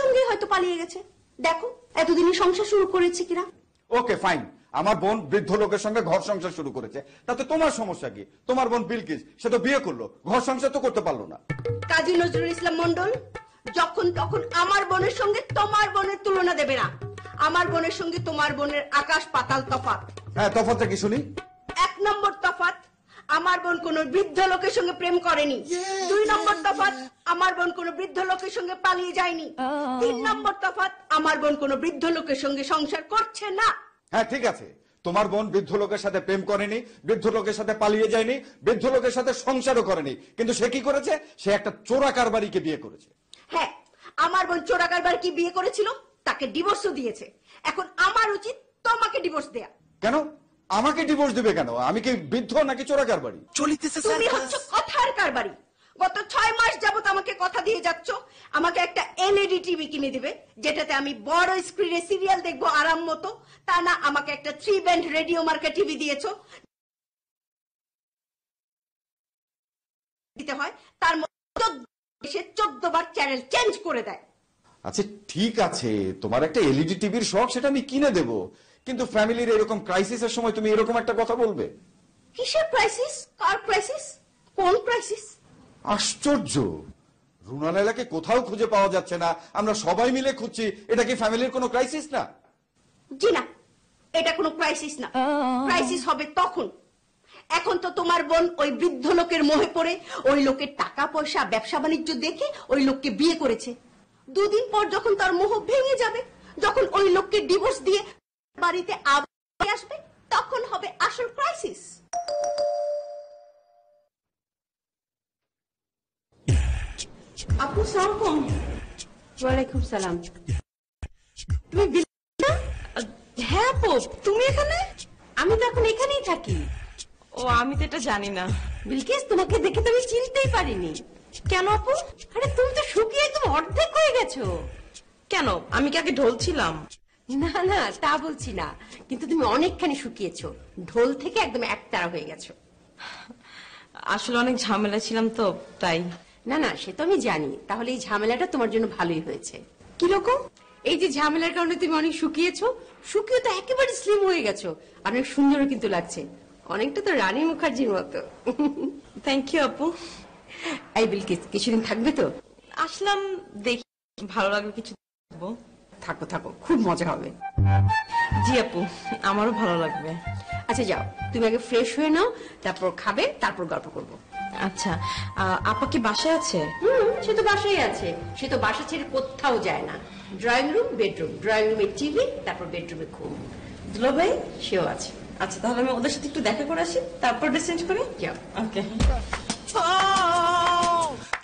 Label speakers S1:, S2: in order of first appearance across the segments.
S1: সঙ্গে হয়তো পালিয়ে গেছে। দেখো এতদিনই সংসার শুরু করেছে কিনা।
S2: ওকে ফাইন, আমার বোন বৃদ্ধ লোকের সঙ্গে ঘর সংসার শুরু করেছে, তাতে তোমার সমস্যা কি? তোমার বোন বিলকিস সে তো বিয়ে করলো, ঘর সংসার তো করতে পারলো না।
S1: কাজী নজরুল ইসলাম মন্ডল, যখন তখন আমার বোনের সঙ্গে তোমার বোনের তুলনা দেবে না। আমার বোনের সঙ্গে তোমার বোনের আকাশ পাতাল তফাৎ।
S2: হ্যাঁ, তফাৎটা কি শুনি?
S1: 1 নম্বর তফাৎ, আমার বোন কোন বৃদ্ধ লোকের সঙ্গে প্রেম করেনি। 2 নম্বর তফাৎ, আমার বোন কোন বৃদ্ধ লোকের সঙ্গে পালিয়ে যায়নি। 3 নম্বর তফাৎ, আমার বোন কোন বৃদ্ধ লোকের সঙ্গে সংসার করছে না।
S2: হ্যাঁ ঠিক আছে, তোমার বোন বৃদ্ধ লোকের সাথে প্রেম করেনি, বৃদ্ধ লোকের সাথে পালিয়ে যায়নি, বৃদ্ধ লোকের সাথে সংসারও করেনি, কিন্তু সে কি করেছে? সে একটা চোরা কারবারিকে বিয়ে করেছে।
S1: হ্যাঁ, আমার বোন চোরা কারবারিকে বিয়ে করেছিল, তাকে ডিভোর্সও দিয়েছে। এখন আমার উচিত তোমাকে ডিভোর্স দেয়া।
S2: কেন আমাকে ডিভোর্স দিবে কেন? আমি কি বৃদ্ধ নাকি চোরা কারবারি?
S1: তুমি হচ্ছে কথার কারবারি। গত 6 মাস যাবত আমাকে কথা দিয়ে যাচ্ছ আমাকে একটা এলইডি টিভি কিনে দিবে, যেটাতে আমি বড় স্ক্রিনে সিরিয়াল দেখবো আরাম মতো। তা না, আমাকে একটা 3 ব্যান্ড রেডিও মার্কা টিভি দিয়েছো, দিতে হয় তার মধ্যে 14 বার চ্যানেল চেঞ্জ করে দেয়।
S2: আচ্ছা ঠিক আছে, তোমার একটা এলইডি টিভির শখ, সেটা আমি কিনে দেবো, কিন্তু ফ্যামিলির এরকম ক্রাইসিসের সময় তুমি এরকম একটা কথা বলবে?
S1: কিসের ক্রাইসিস? কার ক্রাইসিস? কোন ক্রাইসিস?
S2: আশ্চর্য, রুনা লায়লাকে কোথাও খুঁজে পাওয়া যাচ্ছে না, আমরা সবাই মিলে খুঁজছি, এটা কি ফ্যামিলির কোনো ক্রাইসিস না?
S1: জি না, এটা কোনো ক্রাইসিস না। ক্রাইসিস হবে তখন, এখন তো তোমার বোন ওই বৃদ্ধ লোকের মোহে পড়ে ওই লোকের টাকা পয়সা ব্যবসা বাণিজ্য দেখে ওই লোককে বিয়ে করেছে। 2 দিন পর যখন তার মোহ ভেঙে যাবে, যখন ওই লোককে ডিভোর্স দিয়ে বাড়িতে আবার আসবে, তখন হবে আসল ক্রাইসিস। আপু সালাম।
S3: ওয়ালাইকুম সালাম।
S1: তুমি হ্যাঁ আপু, তুমি এখানে?
S3: আমি তো এখন এখানেই থাকি।
S1: ও, আমি তো এটা জানি না।
S3: বিলকিস, তোমাকে দেখে তো আমি চিনতেই পারিনি।
S1: কেন আপু?
S3: আরে তুমি তো শুকিয়ে একদম অর্ধেক হয়ে গেছো।
S1: কেন, আমি কি আগে ঢোল ছিলাম?
S3: না না, তা বলছি না, কিন্তু তুমি অনেকখানি শুকিয়েছো, ঢোল থেকে একদম একতারা হয়ে গেছো।
S1: আসলে অনেক ঝামেলা ছিলাম তো, তাই।
S3: না না, সে তো আমি জানি। তাহলে এই ঝামেলাটা তোমার জন্য ভালোই হয়েছে।
S1: কিরকম?
S3: এই যে ঝামেলার কারণে তুমি অনেক শুকিয়েছো, শুকিয়ে তো একেবারে স্লিম হয়ে গেছো, অনেক সুন্দরও কিন্তু লাগছে, অনেকটা তো রানী মুখার্জির মতো।
S1: থ্যাংক ইউ আপু।
S3: এই বিলকিস, কিছুদিন থাকবে তো?
S1: আসলাম, দেখি ভালো লাগবে কিছু।
S3: থাকো থাকো, খুব মজা হবে।
S1: জি আপু, আমারও ভালো লাগবে।
S3: আচ্ছা যাও, তুমি আগে ফ্রেশ হয়ে নাও, তারপর খাবে, তারপর গল্প করবো।
S1: আচ্ছা, আপা কি বাসায় আছে?
S3: সে তো বাসায় আছে, সে তো বাসা ছেড়ে কোথাও যায় না। ড্রয়িং রুম, বেডরুম, ড্রয়িং রুমে টিভি, তারপর বেডরুমে ঘুম।
S1: দুলা ভাই
S3: সেও আছে।
S1: আচ্ছা, তাহলে আমি ওদের সাথে একটু দেখা করে আসি, তারপর ড্রেস চেঞ্জ করি।
S3: যাও।
S1: ওকে।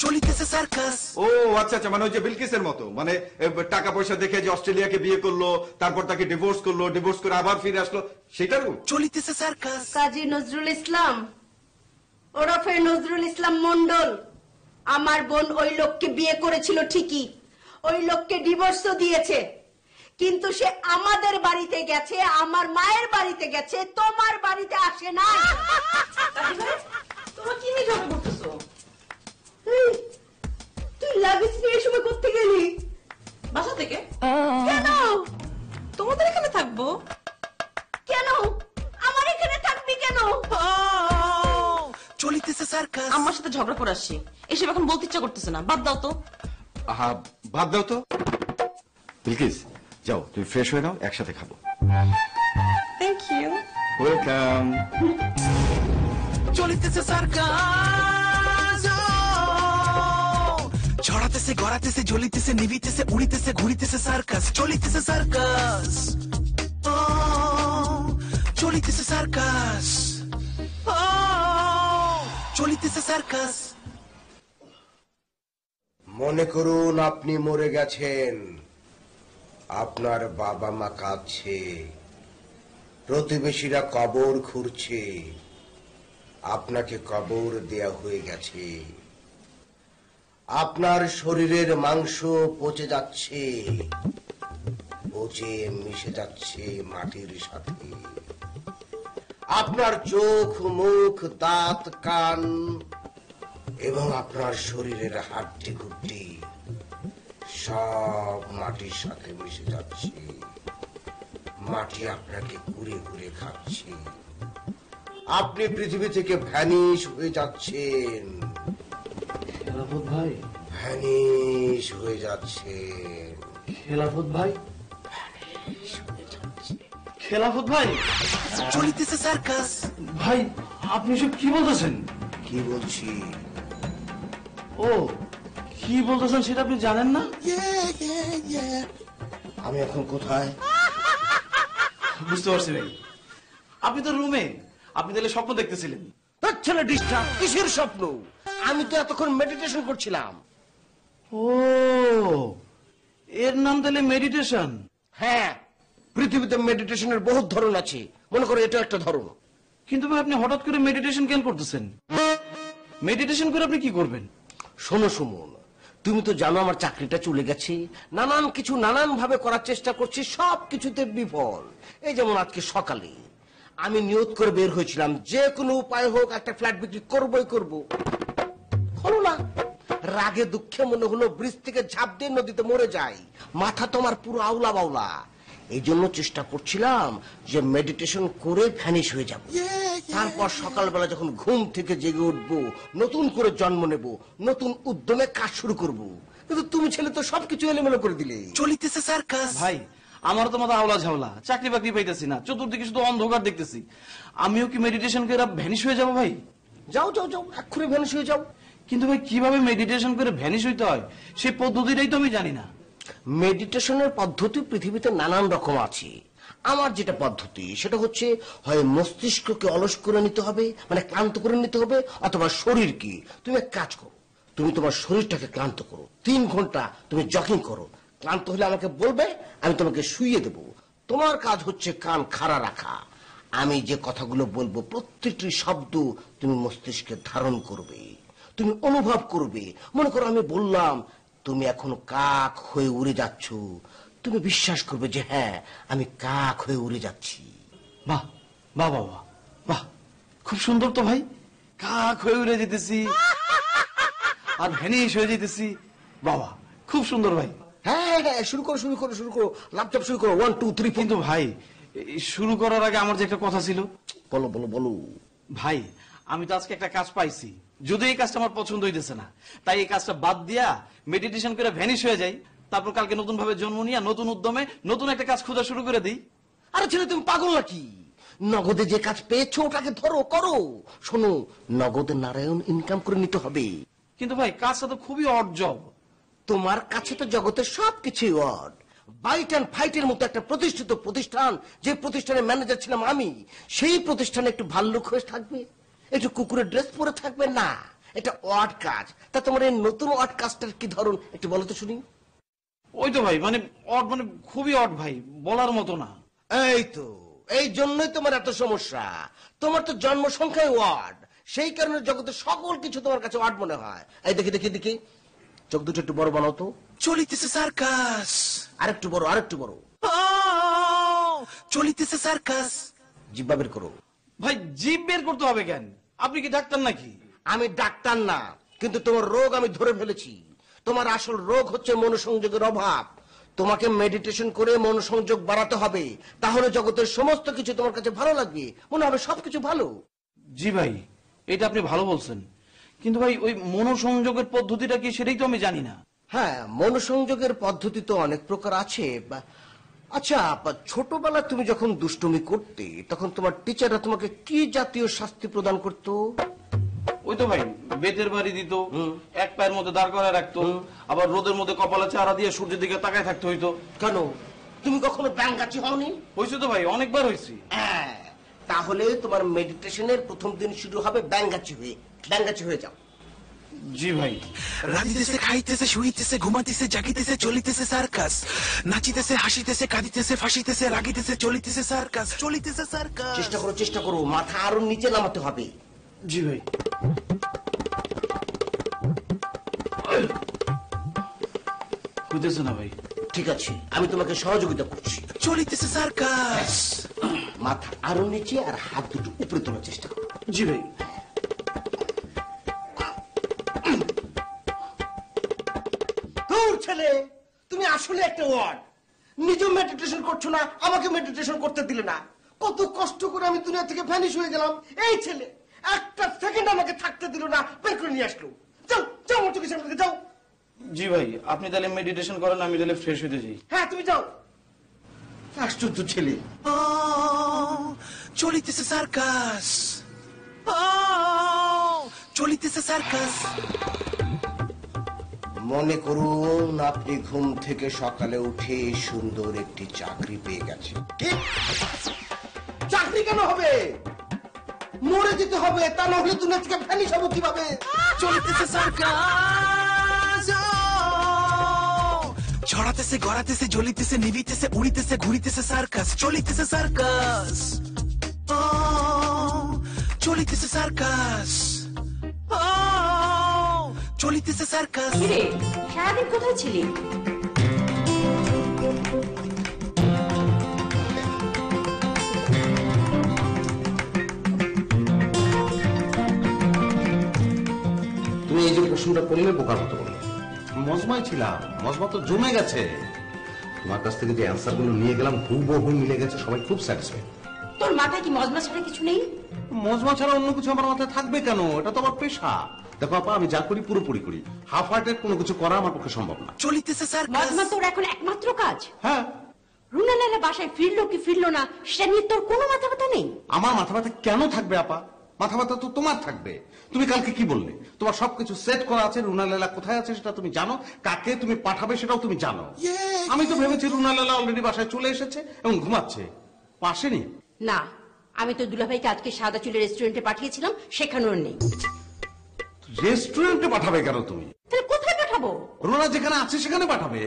S4: চলিতেছে সার্কাস।
S2: ও আচ্ছা আচ্ছা, মানে ওই যে বিলকিসের মতো, মানে টাকা পয়সা দেখে যে অস্ট্রেলিয়াকে বিয়ে করলো, তারপর তাকে ডিভোর্স করলো, ডিভোর্স করে আবার ফিরে আসলো, সেটার
S4: চলিতেছে সার্কাস।
S1: কাজী নজরুল ইসলাম ওরফে নজরুল ইসলাম মন্ডল, আমার বোন ওই লোককে বিয়ে করেছিল ঠিকই, ওই লোককে ডিভোর্সও দিয়েছে, কিন্তু সে আমাদের বাড়িতে গেছে, আমার মায়ের বাড়িতে গেছে, তোমার বাড়িতে আসে না।
S3: তোমরা কি নিয়ে ঝগড়া করতেছো?
S1: তুই লাগেজ নিয়ে সময় করতে গেলি?
S3: বাসা থেকে?
S1: কেন
S3: তোমাদের এখানে থাকবো?
S1: কেন আমার এখানে থাকবি কেন?
S4: চলিতেছে সার্কাস।
S3: আমার সাথে ঝগড়া করে আসছি, এসব এখন বলতে ইচ্ছা করতেছে না, বাদ দাও তো।
S2: আহা, বাদ দাও তো। বিলকিস যাও, তুমি ফ্রেশ হয়ে নাও, একসাথে খাবো।
S1: Thank you.
S2: ওয়েলকাম।
S4: চলিতেছে সার্কাস। ছড়াতেছে, গড়াতেছে, জ্বলিতেছে, নিভিতেছে, উড়িতেছে, ঘুরিতেছে সার্কাস। চলিতেছে সার্কাস। চলিতেছে সার্কাস। চলিতেছে সার্কাস।
S5: মনে করুন আপনি মরে গেছেন, আপনার বাবা মা কাঁদছে, প্রতিবেশীরা কবর খুঁড়ছে, আপনাকে কবর দেয়া হয়ে গেছে, আপনার শরীরের মাংস পচে যাচ্ছে, পচে মিশে যাচ্ছে মাটির সাথে, আপনার চোখ, মুখ, দাঁত, কান এবং আপনার শরীরের হাড্ডি গুড্ডি সব মাটির সাথে মিশে যাচ্ছে, মাটি আপনাকে ঘুরে ঘুরে খাচ্ছে, আপনি পৃথিবী থেকে ভ্যানিশ হয়ে যাচ্ছেন,
S6: খেলাফত ভাই,
S5: ভ্যানিশ হয়ে যাচ্ছেন,
S6: খেলাফত ভাই, খেলাফত ভাই,
S4: চলিতেছে সার্কাস
S6: ভাই আপনি সব কি বলতেছেন?
S5: কি বলছি?
S6: ও কি বলতেছেন সেটা আপনি জানেন না?
S5: আমি এখন কোথায়?
S6: বুঝতে পারছি ভাই, আপনি তো রুমে, আপনি তাহলে স্বপ্ন দেখতেছিলেন।
S5: তোর ছেলে ডিস্টার্ব, কিসের স্বপ্ন? আমি তো এতক্ষণ মেডিটেশন করছিলাম।
S6: ও এর নাম তাহলে মেডিটেশন?
S5: হ্যাঁ, পৃথিবীতে মেডিটেশনের বহুত ধরন আছে, মনে করো এটা একটা ধরন।
S6: কিন্তু ভাই আপনি হঠাৎ করে মেডিটেশন কেন করতেছেন? মেডিটেশন করে আপনি কি করবেন?
S5: শোনো সুমন, তুমি তো জানো আমার চাকরিটা চলে গেছে, নানান কিছু নানান ভাবে করার চেষ্টা করছি, সব কিছুতে বিফল। এই যেমন আজকে সকালে আমি নিয়ত করে বের হয়েছিলাম, যে কোনো উপায় হোক একটা ফ্ল্যাট বিক্রি করবই করব, হলো না। রাগে দুঃখে মনে হলো ব্রিজ থেকে ঝাঁপ দিয়ে নদীতে মরে যাই, মাথা তোমার পুরো আউলা বাউলা। এই জন্য চেষ্টা করছিলাম যে মেডিটেশন করে ভ্যানিশ হয়ে যাব, তারপর সকালবেলা যখন ঘুম থেকে জেগে উঠবো, নতুন করে জন্ম নেব, নতুন উদ্যমে কাজ শুরু করব। কিন্তু তুমি ছেলে তো সবকিছু এলোমেলো করে দিলে।
S4: চলিতেছে সার্কাস
S6: ভাই আমার তো মাথা আওলা ঝাওলা, চাকরি বাকরি পাইতেছি না, চতুর্দিকে শুধু অন্ধকার দেখতেছি। আমিও কি মেডিটেশন করে ভ্যানিশ হয়ে যাব ভাই?
S5: যাও যাও যাও, এক্ষুনি ভ্যানিশ হয়ে যাও।
S6: কিন্তু ভাই কিভাবে মেডিটেশন করে ভ্যানিশ হইতে হয় সেই পদ্ধতিটাই তো আমি জানি না।
S5: মেডিটেশনের পদ্ধতি পৃথিবীতে নানান রকম আছে। আমার যেটা পদ্ধতি সেটা হচ্ছে, হয় মস্তিষ্ককে অলস করে নিতে হবে, মানে ক্লান্ত করে নিতে হবে, অথবা শরীরকে। তুমি এক কাজ করো, তুমি তোমার শরীরটাকে ক্লান্ত করো, 3 ঘন্টা তুমি জগিং করো, ক্লান্ত হলে আমাকে বলবে, আমি তোমাকে শুইয়ে দেব। তোমার কাজ হচ্ছে কান খাড়া রাখা, আমি যে কথাগুলো বলবো প্রত্যেকটি শব্দ তুমি মস্তিষ্কে ধারণ করবে, তুমি অনুভব করবে। মনে করো আমি বললাম তুমি এখন কাক হয়ে উড়ে যাচ্ছ, তুমি বিশ্বাস করবে যে হ্যাঁ আমি কাক হয়ে উড়ে যাচ্ছি।
S6: বাহ বাহ বাহ বাহ বাহ, খুব সুন্দর তো ভাই, কাক হয়ে উড়ে যেতেছি আর ভ্যানিশ হয়ে যেতেছি। বাবা খুব সুন্দর ভাই।
S5: হ্যাঁ হ্যাঁ হ্যাঁ, শুরু করো শুরু করো শুরু করো, ল্যাপটপ শুরু করো, 1 2 3
S6: কিন্তু ভাই এই শুরু করার আগে আমার যে একটা কথা ছিল।
S5: বলো বলো বলো।
S6: ভাই আমি তো আজকে একটা কাজ পাইছি, যদি এই কাজটা আমার পছন্দ হইতেছে না, তাই এই কাজটা বাদ দিয়া মেডিটেশন করে ভ্যানিশ হয়ে যাই, তারপর কালকে নতুন ভাবে জন্ম নিয়ে নতুন উদ্যমে নতুন একটা কাজ খোঁজা শুরু করে দিই।
S5: আরে ছেলে তুমি পাগল নাকি? নগদে যে কাজ পেয়েছো ওটাকে ধরো, করো। শোনো, নগদে নারায়ণ ইনকাম করে নিতে হবে।
S6: কিন্তু ভাই কাজটা তো খুবই অড জব।
S5: তোমার কাছে তো জগতের সবকিছুই ওয়ার্ড। বাইট অ্যান্ড ফাইটের মতো একটা প্রতিষ্ঠিত প্রতিষ্ঠান, যে প্রতিষ্ঠানের ম্যানেজার ছিলাম আমি, সেই প্রতিষ্ঠানে একটু ভাল্লুক হয়ে থাকবে, একটু কুকুরের ড্রেস পরে থাকবে না, এটা ওয়ার্ড কাজ। তা তোমার এই নতুন ওয়ার্ড কাজটার কি ধরন একটু বলো তো শুনি।
S6: ওই তো ভাই মানে অড, মানে খুবই অড ভাই, বলার মতো না।
S5: এই তো, এই জন্যই তোমার এত সমস্যা। তোমার তো জন্ম সংখ্যায় ওয়ার্ড, সেই কারণে জগতের সকল কিছু তোমার কাছে ওয়ার্ড মনে হয়। এই দেখি দেখি দেখি, চোখ দুটো একটু বড় বানাও তো।
S4: চলিতেছে সার্কাস
S5: আরেকটু বড়, আরেকটু বড়।
S4: চলিতেছে সার্কাস
S5: জিহ্বা বের করো।
S6: ভাই জিভ বের করতে হবে কেন? আপনি কি ডাক্তার নাকি?
S5: আমি ডাক্তার না, কিন্তু তোমার রোগ আমি ধরে ফেলেছি। তোমার আসল রোগ হচ্ছে মনোসংযোগের অভাব। তোমাকে মেডিটেশন করে মনোসংযোগ বাড়াতে হবে, তাহলে জগতের সমস্ত কিছু তোমার কাছে ভালো লাগবে, মনে হবে সবকিছু ভালো।
S6: জি ভাই, এটা আপনি ভালো বলছেন, কিন্তু ভাই ওই মনোসংযোগের পদ্ধতিটা কি সেটাই তো আমি জানি না।
S5: হ্যাঁ, মনোসংযোগের পদ্ধতি তো অনেক প্রকার আছে। আচ্ছা, ছোটবেলায় তুমি যখন দুষ্টুমি করতে, তখন তোমার টিচাররা তোমাকে কি জাতীয় শাস্তি প্রদান করতো?
S6: ওই তো ভাই বেতের বাড়ি দিত, এক পায়ের মধ্যে দাঁড় করায় রাখতো, আবার রোদের মধ্যে কপালে চারা দিয়ে সূর্যের দিকে তাকায় থাকতে হইতো।
S5: কেন, তুমি কখনো ব্যাঙাচি হওনি?
S6: হয়েছে তো ভাই, অনেকবার হয়েছি।
S5: হ্যাঁ, তাহলে তোমার মেডিটেশনের প্রথম দিন শুরু হবে ব্যাঙাচি হয়ে। ব্যাঙাচি হয়ে যাও।
S6: জি ভাই।
S4: রাঁধিতেছে খাইতেছে শুইতেছে ঘুমাইতেছে জাগিতেছে চলিতেছে সার্কাস নাচিতেছে হাসিতেছে কাঁদিতেছে ফাঁসিতেছে রাগিতেছে চলিতেছে সার্কাস চলিতেছে সার্কাস
S5: চেষ্টা করো চেষ্টা করো, মাথা আরো নিচে নামাতে হবে।
S6: জি ভাই। হইতেছে না ভাই।
S5: ঠিক আছে, আমি তোমাকে সহযোগিতা করছি।
S4: চলিতেছে সার্কাস
S5: মাথা আরো নিচে আর হাত দুটো উপরে তোলার চেষ্টা করো।
S6: জি ভাই।
S5: দূর ছেলে, তুমি আসলে একটা ওয়ার্ড। নিজে মেডিটেশন করছো না, আমাকে মেডিটেশন করতে দিলে না। কত কষ্ট করে আমি দুনিয়া থেকে ভ্যানিশ হয়ে গেলাম, এই ছেলে একটা সেকেন্ড আমাকে থাকতে দিল না, বের করে নিয়ে আসলো। যাও যাও আমার চোখের সামনে থেকে যাও।
S6: জি ভাই, আপনি তাহলে মেডিটেশন করেন, আমি তাহলে ফ্রেশ হতে যাই।
S5: হ্যাঁ তুমি যাও। আশ্চর্য ছেলে।
S4: চলিতেছে সার্কাস, চলিতেছে সার্কাস।
S5: মনে করুন আপনি ঘুম থেকে সকালে উঠে সুন্দর একটি চাকরি পেয়ে গেছেন। কি চাকরি কেন হবে? মরে যেতে হবে, তা না হলে দুনিয়া থেকে ভ্যানিশ হবো কিভাবে?
S4: চলিতেছে সার্কাস, ছড়াতেছে গড়াতেছে জ্বলিতেছে নিভিতেছে উড়িতেছে ঘুরিতেছে সার্কাস, চলিতেছে সার্কাস, চলিতেছে সার্কাস, চলিতেছে সার্কাস।
S3: কিরে সারাদিন কোথায় ছিলি?
S5: তুমি এই যে প্রশ্নটা করলে বোকার মতো বললে।
S7: মজমায় ছিলাম, মজমা তো জমে গেছে। তোমার কাছ থেকে যে অ্যান্সার গুলো নিয়ে গেলাম হুবহু মিলে গেছে, সবাই খুব স্যাটিসফাইড।
S3: তোর মাথায় কি মজমা ছাড়া কিছু নেই?
S7: মজমা ছাড়া অন্য কিছু আমার মাথায় থাকবে কেন? এটা তো আমার পেশা। দেখো আপা, আমি যা করি পুরোপুরি করি, হাফ হার্টেড কোনো কিছু করা আমার পক্ষে সম্ভব না।
S4: চলিতেছে সার্কাস,
S3: মজমা তোর এখন একমাত্র কাজ?
S7: হ্যাঁ,
S3: রুনা লালা বাসায় ফিরলো কি ফিরলো না সেটা নিয়ে তোর কোনো মাথা ব্যথা নেই?
S7: আমার মাথা ব্যথা কেন থাকবে আপা? মাথা ব্যথা তো তোমার থাকবে। তুমি কালকে কি বললে? তোমার সবকিছু সেট করা আছে, রুনা লালা কোথায় আছে সেটা তুমি জানো, কাকে তুমি পাঠাবে সেটাও তুমি জানো। আমি তো ভেবেছি রুনা লালা অলরেডি বাসায় চলে এসেছে এবং ঘুমাচ্ছে, পাশে নেই।
S3: না, আমি তো দুলাভাইকে আজকে সাদা চুলের রেস্টুরেন্টে পাঠিয়েছিলাম, সেখানেও নেই।
S7: রেস্টুরেন্টে পাঠাবে কেন তুমি?
S3: তাহলে কোথায় পাঠাবো?
S7: রুনা যেখানে আছে সেখানে পাঠাবে।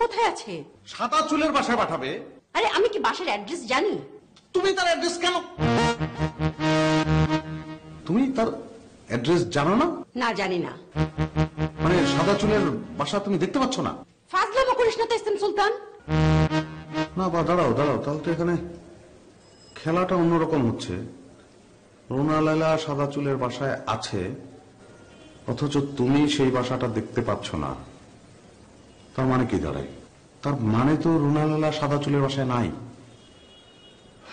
S3: কোথায় আছে?
S7: সাদা চুলের বাসায় পাঠাবে।
S3: আরে আমি কি বাসার অ্যাড্রেস জানি?
S7: তুমি তার অ্যাড্রেস কেন? তুমি তার অ্যাড্রেস জানো না?
S3: না, জানি না।
S7: মানে সাদা চুলের বাসা তুমি দেখতে পাচ্ছ না?
S3: ফাজলামো করিস না তো ইসলাম সুলতান।
S7: না বা দাঁড়াও দাঁড়াও, তাহলে তো এখানে খেলাটা অন্যরকম হচ্ছে। রুনা লালা সাদা চুলের বাসায় আছে, অথচ তুমি সেই বাসাটা দেখতে পাচ্ছ না। তার মানে কি দাঁড়ায়? তার মানে তো রুনা লালা সাদা চুলের বাসায় নাই।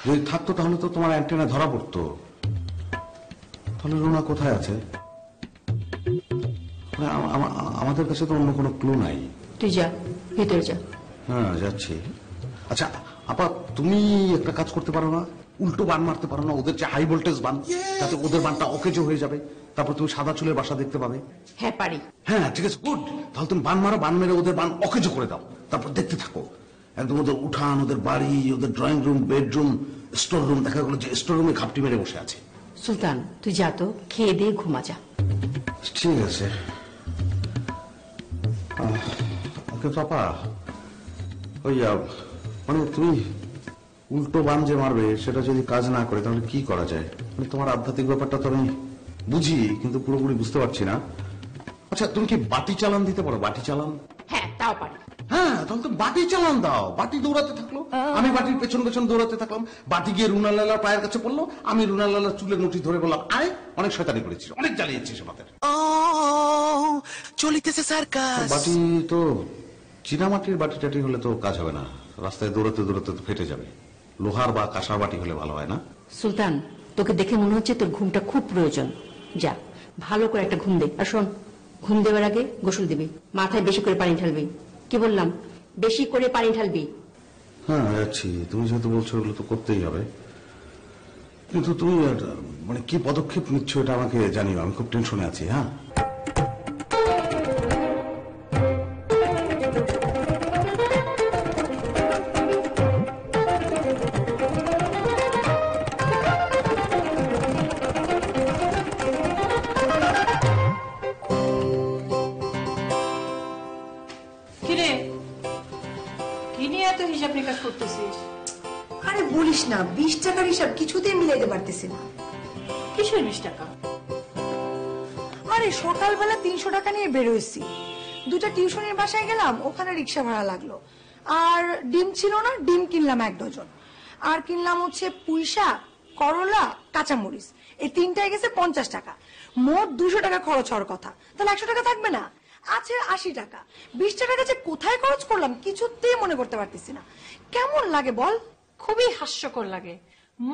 S7: যদি থাকতো তাহলে তো তোমার অ্যান্টেনা ধরা পড়তো। তাহলে রুনা কোথায় আছে? মানে আমাদের কাছে তো অন্য কোনো ক্লু নাই।
S3: তুই যা, ভিতরে যা।
S7: হ্যাঁ যাচ্ছি। আচ্ছা আপা, তুমি একটা কাজ করতে পারো না? উল্টো বান মারতে পারো না? ওদের যে হাই ভোল্টেজ বান, তাতে ওদের বানটা অকেজো হয়ে যাবে, তারপর তুমি সাদা চুলের বাসা দেখতে পাবে।
S3: হ্যাঁ পারি।
S7: হ্যাঁ ঠিক আছে, গুড। তাহলে তুমি বান মারো, বান মেরে ওদের বান অকেজো করে দাও, তারপর দেখতে থাকো। একদম ওদের উঠান, ওদের বাড়ি, ওদের drawing room, bedroom, store room, দেখা গেলো যে স্টোর রুমে ঘাপটি মেরে বসে আছে।
S3: সুলতান তুই যা তো, খেয়ে দিয়ে ঘুমা যা।
S7: ঠিক আছে। ওকে পাপা, ওই মানে তুমি উল্টো বান যে মারবে সেটা যদি কাজ না করে তাহলে কি করা যায়? মানে তোমার আধ্যাত্মিক ব্যাপারটা তো আমি বুঝি, কিন্তু পুরোপুরি বুঝতে পারছি না। আচ্ছা তুমি কি বাটি চালান দিতে পারো? বাটি চালান?
S3: হ্যাঁ তাও পারি।
S7: হ্যাঁ, তাহলে তো বাটি চালান দাও। বাটি দৌড়াতে থাকলো, আমি বাটির পেছন পেছন দৌড়াতে থাকলাম। বাটি গিয়ে রুনা লালার পায়ের কাছে পড়লো, আমি রুনা লালার চুলের মুঠি ধরে বললাম আয়। অনেক শয়তানি করেছি, অনেক জ্বালিয়েছিস আমাদের।
S4: চলিতেছে সার্কাস।
S7: বাটি তো চীনামাটির বাটি টাটি হলে তো কাজ হবে না, রাস্তায় দৌড়াতে দৌড়াতে তো ফেটে যাবে। লোহার বা কাঁসার বাটি হলে ভালো হয় না?
S3: সুলতান তোকে দেখে মনে হচ্ছে তোর ঘুমটা খুব প্রয়োজন। যা ভালো করে একটা ঘুম দে। আর শোন, ঘুম দেওয়ার আগে গোসল দিবি, মাথায় বেশি করে পানি ঢালবি। কি বললাম? বেশি করে পানি ঢালবি।
S7: হ্যাঁ যাচ্ছি, তুমি যেহেতু বলছো ওগুলো তো করতেই হবে। কিন্তু তুমি মানে কি পদক্ষেপ নিচ্ছ এটা আমাকে জানিও, আমি খুব টেনশনে আছি। হ্যাঁ
S8: কিরে, কি নিয়ে এত হিসাব নিকাশ করতেছিস?
S9: আরে বলিস না, 20 টাকার হিসাব কিছুতেই মিলাইতে পারতেছি না।
S8: কিসের 20 টাকা?
S9: আরে সকালবেলা 300 টাকা নিয়ে বেরোইছি, দুটা টিউশনের বাসায় গেলাম, ওখানে রিক্সা ভাড়া লাগলো। আর ডিম ছিল না, ডিম কিনলাম 1 ডজন। আর কিনলাম হচ্ছে পুঁইশাক, করলা, কাঁচামরিচ, এই তিনটায় গেছে 50 টাকা। মোট 200 টাকা খরচ হওয়ার কথা, তাহলে 100 টাকা থাকবে না? আছে 80 টাকা। 20 টাকা যে কোথায় খরচ করলাম কিছুতেই মনে করতে পারতেছি না। কেমন লাগে বল?
S8: খুবই হাস্যকর লাগে।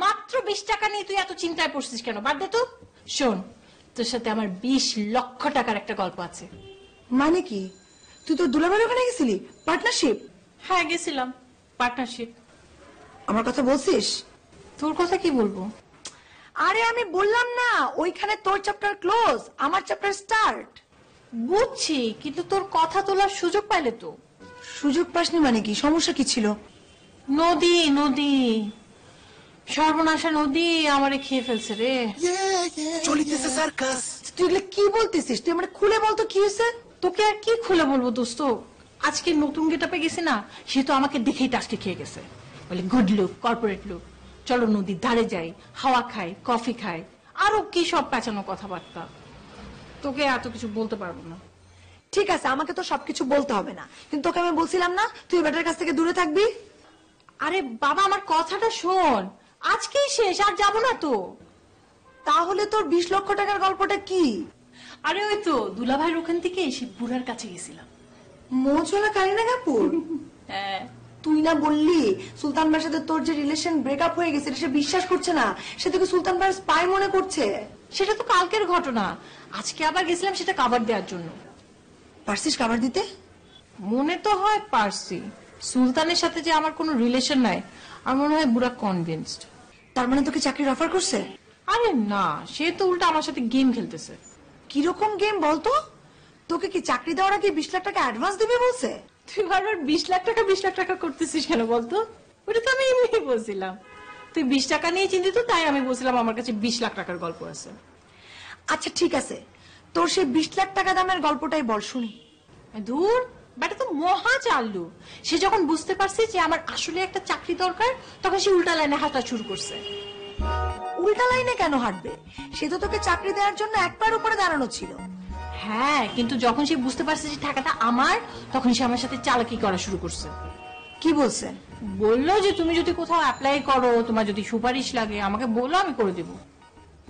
S8: মাত্র 20 টাকা নিয়ে তুই এত চিন্তায় পড়ছিস কেন? বাদ দে তো। শোন, তোর সাথে আমার 20 লক্ষ টাকার একটা গল্প আছে।
S9: মানে কি? তুই তো দুলাভাইয়ের ওখানে গেছিলি পার্টনারশিপ?
S8: হ্যাঁ গেছিলাম পার্টনারশিপ।
S9: আমার কথা বলছিস?
S8: তোর কথা কি বলবো?
S9: আরে আমি বললাম না, ওইখানে তোর চ্যাপ্টার ক্লোজ, আমার চ্যাপ্টার স্টার্ট।
S8: বুঝছি, কিন্তু তোর কথা তোলার সুযোগ পাইলে তো।
S9: সুযোগ পাসনি মানে কি? সমস্যা কি ছিল?
S8: নদী নদী, সর্বনাশা নদী আমারে খেয়ে ফেলছে রে।
S4: চলিতেছে সার্কাস।
S9: তুই এগুলো কি বলতেছিস? তুই আমার খুলে বলতো কি হয়েছে?
S8: তোকে আর কি খুলে বলবো দোস্ত, আজকে নতুন গেটাপে গেছি না, সে তো আমাকে দেখেই টাস্টি খেয়ে গেছে। বলে গুড লুক, কর্পোরেট লুক, চলো নদীর ধারে যাই, হাওয়া খাই, কফি খাই, আরো কি সব পেঁচানো কথাবার্তা। তোকে এত কিছু বলতে পারবো না।
S9: ঠিক আছে, আমাকে তো সবকিছু বলতে হবে না, কিন্তু তোকে আমি বলছিলাম না তুই বেটার কাছ থেকে দূরে থাকবি?
S8: আরে বাবা, আমার কথাটা শোন, আজকেই শেষ, আর যাবো না তো।
S9: তাহলে তোর 20 লক্ষ টাকার গল্পটা কি?
S8: আরে ওই তো দুলাভাইয়ের ওখান থেকে সে বুড়ার কাছে গেছিলাম।
S9: মোজলা কারিনা কাপুর?
S8: হ্যাঁ।
S9: তুই না বললি সুলতান ভাইয়ের সাথে তোর যে রিলেশন ব্রেকআপ হয়ে গেছে, সে বিশ্বাস করছে না, সে তোকে সুলতান ভাইয়ের স্পাই মনে করছে।
S8: সেটা তো কালকের ঘটনা, আজকে আবার গেছিলাম সেটা কভার দেওয়ার জন্য।
S9: পারছিস কভার দিতে?
S8: মনে তো হয় পারছি। সুলতানের সাথে যে আমার কোনো রিলেশন নাই, আমার মনে হয় বুড়া কনভিন্সড।
S9: তার মানে তোকে চাকরির অফার করছে?
S8: আরে না, সে তো উল্টা আমার সাথে গেম খেলতেছে।
S9: কিরকম গেম বলতো? তোকে কি চাকরি দেওয়ার আগে 20 লাখ টাকা অ্যাডভান্স দিবে বলছে?
S8: তুই বারবার 20 লাখ টাকা 20 লাখ টাকা করতেছিস কেন বলতো? ওটা তো আমি এমনি বলছিলাম। তুই 20 টাকা নিয়ে চিন্তিত, তাই আমি বলছিলাম আমার কাছে 20 লাখ টাকার গল্প আছে।
S9: আচ্ছা ঠিক আছে, তোর সেই 20 লাখ টাকা দামের গল্পটাই বল শুনি।
S8: দূর, বেটা তো মহা চাল্লু। সে যখন বুঝতে পারছে যে আমার আসলে একটা চাকরি দরকার, তখন সে উল্টা লাইনে হাঁটা শুরু করছে।
S9: উল্টা লাইনে কেন হাঁটবে? সে তো তোকে চাকরি দেওয়ার জন্য এক পায়ের উপরে দাঁড়ানো ছিল।
S8: হ্যাঁ, কিন্তু যখন সে বুঝতে পারছে যে টাকাটা আমার, তখন সে আমার সাথে চালাকি করা শুরু করছে।
S9: কি বলছে?
S8: বললো যে তুমি যদি কোথাও অ্যাপ্লাই করো, তোমার যদি সুপারিশ লাগে আমাকে বলো, আমি করে দেবো।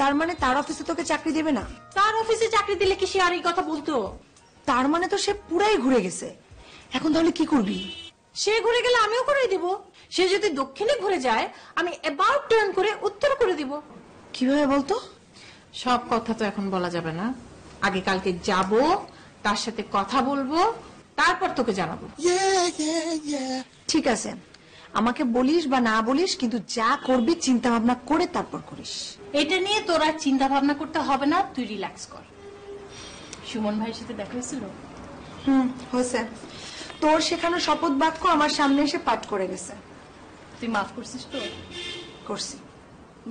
S9: তার মানে তার অফিসে তোকে চাকরি দেবে না?
S8: তার অফিসে চাকরি দিলে কি সে আর এই কথা বলতো?
S9: তার মানে তো সে পুরাই ঘুরে গেছে। এখন তাহলে কি করবি?
S8: সে ঘুরে গেলে আমিও করে দিব। সে যদি দক্ষিণে ঘুরে যায়, আমি অ্যাবাউট টার্ন করে উত্তর করে দিব।
S9: কিভাবে বলতো?
S8: সব কথা তো এখন বলা যাবে না। আগে কালকে যাব, তার সাথে কথা বলবো, তারপর তোকে জানাবো।
S9: ঠিক আছে, আমাকে বলিস বা না বলিস, কিন্তু যা করবি চিন্তা ভাবনা করে তারপর করিস।
S8: এটা নিয়ে তোর আর চিন্তা ভাবনা করতে হবে না, তুই রিল্যাক্স কর। সুমন ভাইয়ের সাথে দেখা হয়েছিল?
S9: হয়েছে। তোর শেখানো শপথ বাক্য আমার সামনে এসে পাঠ করে গেছে।
S8: তুই মাফ করছিস তো?
S9: করছি।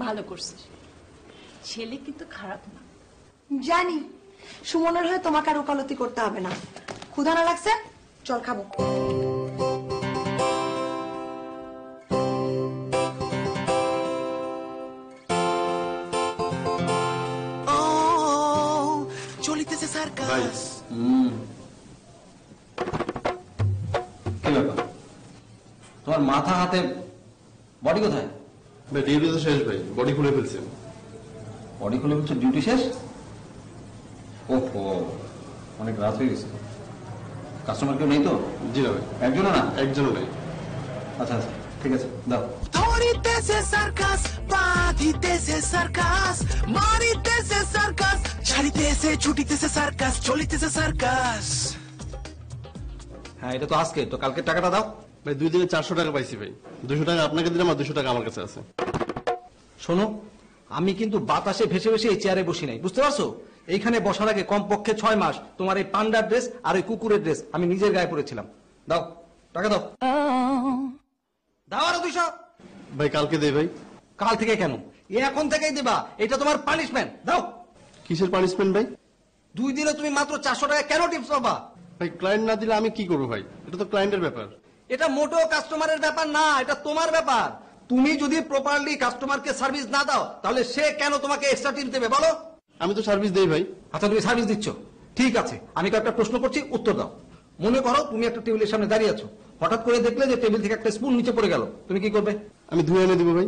S8: ভালো করছিস। ছেলে কিন্তু খারাপ না।
S9: জানি, সুমনের হয়ে তোমাকে আর ওকালতি করতে হবে না। ক্ষুধা না লাগছে? চল খাবো।
S4: চলিতেছে সার্কাস।
S6: কি ব্যাপার, তোমার মাথা হাতে বডি কোথায়?
S10: ভাই ডিউটি তো শেষ ভাই, বডি খুলে ফেলছে।
S6: বডি খুলে বলছো ডিউটি শেষ? ওহো, অনেক রাত হয়ে গেছে। কাস্টমার কেউ নেই তো?
S10: জি না ভাই,
S6: একজনও না?
S10: একজনও নেই।
S6: আচ্ছা আচ্ছা, ঠিক আছে, দাও।
S4: ধরিতেছে সার্কাস, বাঁধিতেছে সার্কাস, মারিতেছে সার্কাস, ছাড়িতেছে ছুটিতেছে সার্কাস, চলিতেছে সার্কাস।
S6: হ্যাঁ, এটা তো আজকে, তো কালকে টাকাটা দাও।
S10: ভাই 2 দিনে 400 টাকা পাইছি ভাই। 200 টাকা আপনাকে দিলাম আর 200 টাকা আমার কাছে আছে।
S6: শোনো, আমি কিন্তু বাতাসে ভেসে ভেসে এই চেয়ারে বসি নাই, বুঝতে পারছো? এইখানে বসার আগে কমপক্ষে 6 মাস তোমার এই পান্ডার ড্রেস আর ওই কুকুরের ড্রেস আমি নিজের গায়ে পরেছিলাম। দাও টাকা, দাও দাও। আরো 200।
S10: ভাই কালকে দেই ভাই।
S6: কাল থেকে কেন? এখন থেকেই দেবা, এটা তোমার পানিশমেন্ট। দাও।
S10: কিসের পানিশমেন্ট ভাই?
S6: 2 দিনে তুমি মাত্র 400 টাকা কেন টিপস পাবা?
S10: ভাই ক্লায়েন্ট না দিলে আমি কি করবো ভাই? এটা তো ক্লায়েন্টের ব্যাপার।
S6: এটা মোটেও কাস্টমারের ব্যাপার না, এটা তোমার ব্যাপার। তুমি যদি প্রপারলি কাস্টমারকে সার্ভিস না দাও, তাহলে সে কেন তোমাকে এক্সট্রা টিপ দেবে বলো?
S10: আমি তো সার্ভিস দেই ভাই।
S6: আচ্ছা, তুমি সার্ভিস দিচ্ছ, ঠিক আছে। আমি কয়েকটা প্রশ্ন করছি, উত্তর দাও। মনে করো তুমি একটা টেবিলের সামনে দাঁড়িয়ে আছো, হঠাৎ করে দেখলে যে টেবিল থেকে একটা স্পুন নিচে পড়ে গেল, তুমি কি করবে?
S10: আমি ধুয়ে এনে দিব ভাই।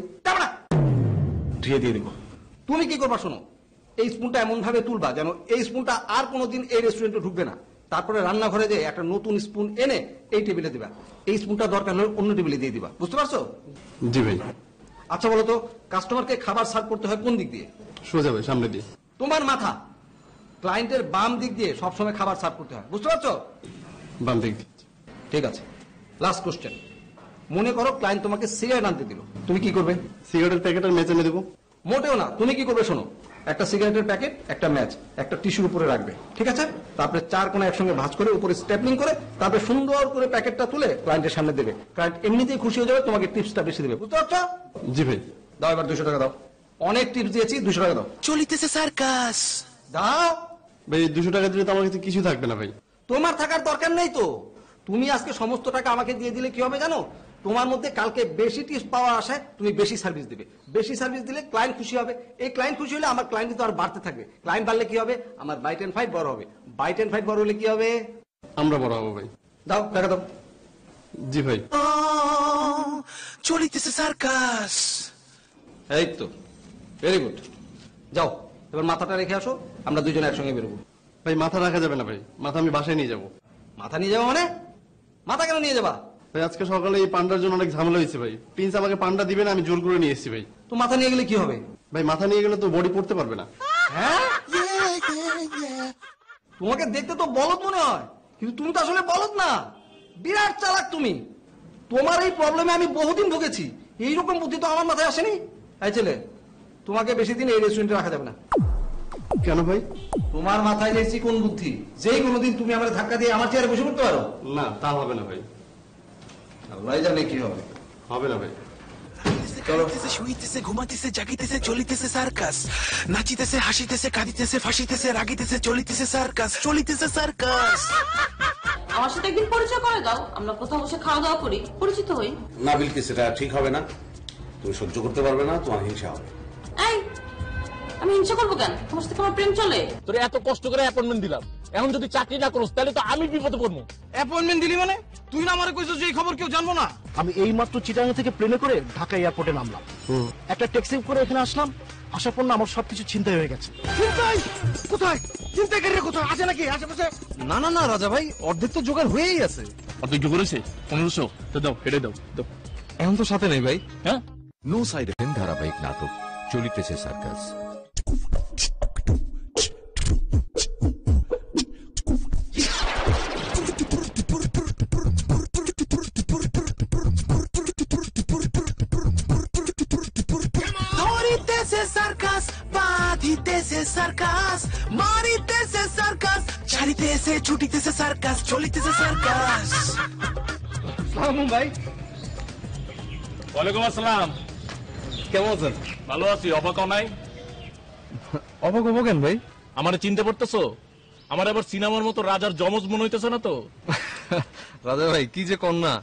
S6: ধুয়ে দিয়ে দিব। তুমি কি করবা শোনো, এই স্পুনটা এমন ভাবে তুলবা যেন এই স্পুনটা আর কোনোদিন এই রেস্টুরেন্টে ঢুকবে না।
S11: তারপরে রান্নাঘরে যে একটা নতুন স্পুন এনে এই টেবিলে দিবা, এই স্পুনটা দরকার হলে অন্য টেবিলে দিয়ে দিবা, বুঝতে পারছো?
S10: জি ভাই।
S11: আচ্ছা বলো তো, কাস্টমারকে খাবার সার্ভ করতে হয় কোন দিক দিয়ে?
S10: সোজা ভাই, সামনে দিয়ে।
S11: তোমার মাথা, ক্লায়েন্টের বাম দিক দিয়ে সবসময় খাবার সার্ভ করতে হয়, বুঝতে পারছো?
S10: বাম দিক।
S11: ঠিক আছে, লাস্ট কোশ্চেন। মনে করো ক্লায়েন্ট তোমাকে সিগারেট আনতে দিল, তুমি কি করবে?
S10: সিগারেটের প্যাকেট আর ম্যাচ এনে দেবো।
S11: মোটেও না, তুমি কি করবে শোনো, একটা সিগারেটের প্যাকেট, একটা ম্যাচ, একটা টিস্যুর উপরে রাখবে, ঠিক আছে? তারপরে 4 কোণা একসঙ্গে ভাঁজ করে উপরে স্টেপলিং করে তারপরে সুন্দর করে প্যাকেটটা তুলে ক্লায়েন্টের সামনে দেবে। ক্লায়েন্ট এমনিতেই খুশি হয়ে যাবে, তোমাকে টিপসটা বেশি দেবে, বুঝতে পারছো?
S10: জি ভাই।
S11: দাও এবার 200 টাকা দাও, অনেক টিপস দিয়েছি, 200 টাকা দাও।
S4: চলিতেছে সার্কাস।
S11: দাও
S10: ভাই 200 টাকা দিলে তো আমার কাছে কিছু থাকবে না ভাই।
S11: তোমার থাকার দরকার নেই তো, তুমি আজকে সমস্ত টাকা আমাকে দিয়ে দিলে কি হবে জানো? তোমার মধ্যে কালকে বেশি টিপস পাওয়ার আশায় তুমি বেশি সার্ভিস দিবে, বেশি সার্ভিস দিলে ক্লায়েন্ট খুশি হবে, এই ক্লায়েন্ট খুশি হলে আমার ক্লায়েন্ট কিন্তু আর বাড়তে থাকবে, ক্লায়েন্ট বাড়লে কি হবে? আমার বাই 10 5 বড় হবে, বাই 10 5 বড় হলে কি হবে?
S10: আমরা বড় হবো ভাই।
S11: দাও টাকা দাও।
S10: জি ভাই।
S4: চলিতেছে সার্কাস।
S11: এই তো, ভেরি গুড। যাও এবার মাথাটা রেখে আসো, আমরা দুজনে একসঙ্গে বেরোবো।
S10: ভাই মাথা রাখা যাবে না ভাই, মাথা আমি বাসায় নিয়ে যাবো।
S11: মাথা নিয়ে যাবো মানে? মাথা কেন নিয়ে যাবা?
S10: ভাই আজকে সকালে এই পান্ডার জন্য অনেক ঝামেলা হয়েছে ভাই, প্রিন্স আমাকে পান্ডা দিবে না, আমি জোর করে নিয়ে এসেছি ভাই।
S11: তো মাথা নিয়ে গেলে কি হবে?
S10: ভাই মাথা নিয়ে গেলে তো বডি পড়তে পারবে না।
S11: হ্যাঁ, তোমাকে দেখতে তো বলদ মনে হয়, কিন্তু তুমি তো আসলে বলদ না, বিরাট চালাক তুমি। তোমার এই প্রবলেমে আমি বহুদিন ভুগেছি, এইরকম বুদ্ধি তো আমার মাথায় আসেনি। এই ছেলে, তোমাকে বেশি দিন এই রেস্টুরেন্টে রাখা যাবে না।
S10: কেন ভাই?
S11: তোমার মাথায় দেখছি কোন বুদ্ধি, যেই কোনোদিন তুমি আমার ধাক্কা দিয়ে আমার চেয়ারে বসে পড়তে পারো।
S10: না তা হবে না ভাই।
S11: আল্লাহ জানে কি হবে।
S10: হবে না ভাই।
S4: খাইতেছে, শুইতেছে, ঘুমাইতেছে, জাগিতেছে, চলিতেছে সার্কাস। নাচিতেছে, হাসিতেছে, কাঁদিতেছে, ফাঁসিতেছে, রাগিতেছে, চলিতেছে সার্কাস, চলিতেছে সার্কাস।
S12: আমার সাথে একদিন পরিচয় করে দাও, আমরা কোথাও বসে খাওয়া দাওয়া করি, পরিচিত হই।
S13: না বিলকিস, সেটা ঠিক হবে না, তুমি সহ্য করতে পারবে না, তোমার হিংসা হবে।
S12: এই, আমি হিংসা করবো কেন? তোমার সাথে আমার প্রেম চলে।
S14: তোর এত কষ্ট করে অ্যাপয়েন্টমেন্ট দিলাম, এখন যদি চাকরি না করস তাহলে তো আমি বিপদে পড়বো।
S6: অ্যাপয়েন্টমেন্ট দিলি মানে? তুই না আমারে কইছিস যে এই খবর কেউ জানবো না?
S14: আমি এই মাত্র চিটাগাং থেকে প্লেনে করে ঢাকা এয়ারপোর্টে নামলাম, একটা ট্যাক্সি করে এখানে আসলাম, আসার পর না আমার সবকিছু চিন্তাই হয়ে গেছে।
S6: চিন্তাই? কোথায়? চিন্তাকারীরা কোথায় আছে নাকি আশেপাশে?
S15: না না না রাজা ভাই, অর্ধেক তো জোগাড় হয়েই আছে।
S14: অর্ধেক জোগাড় হয়েছে? 1500 তো দাও, হেঁটে দাও।
S15: এখন তো সাথে নেই ভাই।
S14: হ্যাঁ,
S16: নো সাইড এফেক্ট ধারাবাহিক নাটক চলিতেছে সার্কাস।
S4: ধরিতেছে সার্কাস, বাঁধিতেছে সার্কাস, মারিতেছে সার্কাস, ছাড়িতেছে, ছুটিতেছে সার্কাস, চলিতেছে সার্কাস।
S15: সালাম ভাই।
S14: ওয়ালাইকুম আসসালাম।
S15: কেমন আছেন?
S14: ভালো আছি। অবাক নাই?
S15: অবাক হবো কেন ভাই?
S14: আমার চিনতে পারতেছো? আমার আবার সিনেমার মতো রাজার জমজ মনে হইতেছে না তো?
S15: রাজা ভাই কি যে কন্যা,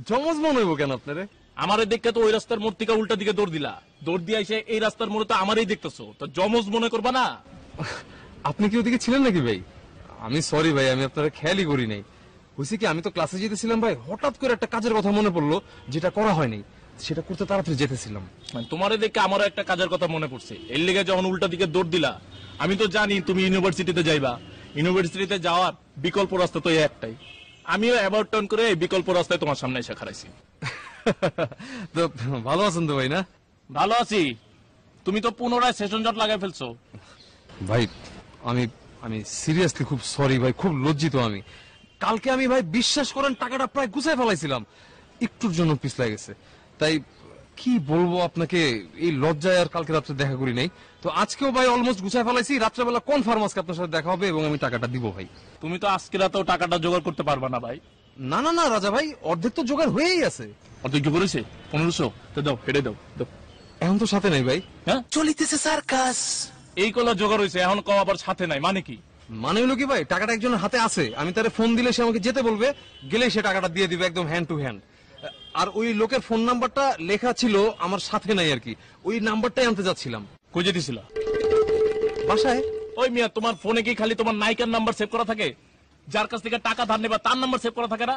S15: জমজ মনে হইব কেন আপনারে?
S14: আমারে দেখে তো ওই রাস্তার মোড় থেকে উল্টা দিকে দৌড় দিলা, দৌড় দিয়ে এসে এই রাস্তার মোড়ে তো আমারই দেখতেছো, তো জমজ মনে করবা না?
S15: আপনি কি ওদিকে ছিলেন নাকি ভাই? আমি সরি ভাই, আমি আপনারা খেয়ালই করি নাই। হয়েছে কি, আমি তো ক্লাসে যেতেছিলাম ভাই, হঠাৎ করে একটা কাজের কথা মনে পড়লো যেটা করা হয়নি, সেটা করতে তাড়াতাড়ি যেতেছিলাম।
S14: তোমারে দেখে আমারও একটা কাজের কথা মনে পড়ছে, এর লেগে যখন উল্টা দিকে দৌড় দিলা। আমি তো জানি তুমি ইউনিভার্সিটিতে যাইবা, ইউনিভার্সিটিতে যাওয়ার বিকল্প রাস্তা তো এই একটাই, আমিও অ্যাবাউট টার্ন করে এই বিকল্প রাস্তায় তোমার সামনে এসে খারাইছি।
S15: তো ভালো আছেন তো ভাই? না
S14: ভালো আছি। তুমি তো পুনরায় সেশন জট লাগাই ফেলছো
S15: ভাই। আমি আমি সিরিয়াসলি খুব সরি ভাই, খুব লজ্জিত আমি। কালকে আমি ভাই বিশ্বাস করেন টাকাটা প্রায় গুছাই ফেলাইছিলাম, একটুর জন্য পিছলা গেছে। তাই কি বলবো আপনাকে, এই লজ্জায় আর কালকে রাত্রে দেখা করি নাই। তো আজকেও ভাই অলমোস্ট গুছাই ফেলাইছি, রাত্রেবেলা কনফার্ম আজকে আপনার সাথে দেখা হবে এবং আমি টাকাটা দিব ভাই।
S14: তুমি তো আজকে রাতেও টাকাটা জোগাড় করতে পারবা না ভাই।
S15: না না না রাজা ভাই, অর্ধেক তো জোগাড় হয়েই আছে।
S14: অর্ধেক জোগাড় হয়েছে? 1500 তো দাও, হেঁটে দাও।
S15: এখন তো সাথে নেই ভাই।
S14: হ্যাঁ,
S4: চলিতেছে সার্কাস।
S14: এই কলা জোগাড় হয়েছে, এখন কও আবার সাথে নাই, মানে কি?
S15: মানে হলো কি ভাই, টাকাটা একজনের হাতে আছে, আমি তারে ফোন দিলে সে আমাকে যেতে বলবে, গেলেই সে টাকাটা দিয়ে দিবে একদম হ্যান্ড টু হ্যান্ড। আর ওই লোকের ফোন নাম্বারটা লেখা ছিল আমার সাথে নাই আর কি, ওই নাম্বারটাই আনতে যাচ্ছিলাম।
S14: কই যেতেছিল?
S15: বাসায়।
S14: ওই মিয়া, তোমার ফোনে কি খালি তোমার নায়িকার নাম্বার সেভ করা থাকে? যার কাছ থেকে টাকা ধার নেবা তার নাম্বার সেভ করা থাকে না?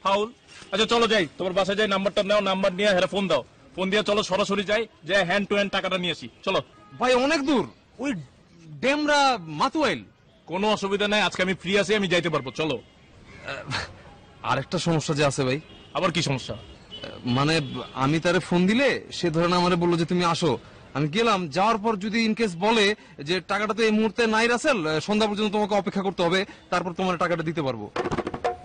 S14: ফাউল। আচ্ছা চলো যাই, তোমার বাসায় যাই, নাম্বারটা নাও, নাম্বার নিয়ে হেরা ফোন দাও, ফোন দিয়ে চলো সরাসরি যাই, যে হ্যান্ড টু হ্যান্ড টাকাটা নিয়ে আসি। চলো
S15: ভাই অনেক দূর, ওই ডেমরা মাতুয়াইল।
S14: কোনো অসুবিধা নাই, আজকে আমি ফ্রি আছি, আমি যাইতে পারবো, চলো।
S15: আরেকটা সমস্যা যে আছে ভাই।
S14: আবার কি সমস্যা?
S15: মানে আমি তারে ফোন দিলে সে ধরে না আমারে বললো যে তুমি আসো, আমি গেলাম, যাওয়ার পর যদি ইনকেস বলে যে টাকাটা তো এই মুহূর্তে নাই রাসেল, সন্ধ্যা পর্যন্ত তোমাকে অপেক্ষা করতে হবে, তারপর তোমার টাকাটা দিতে পারবো।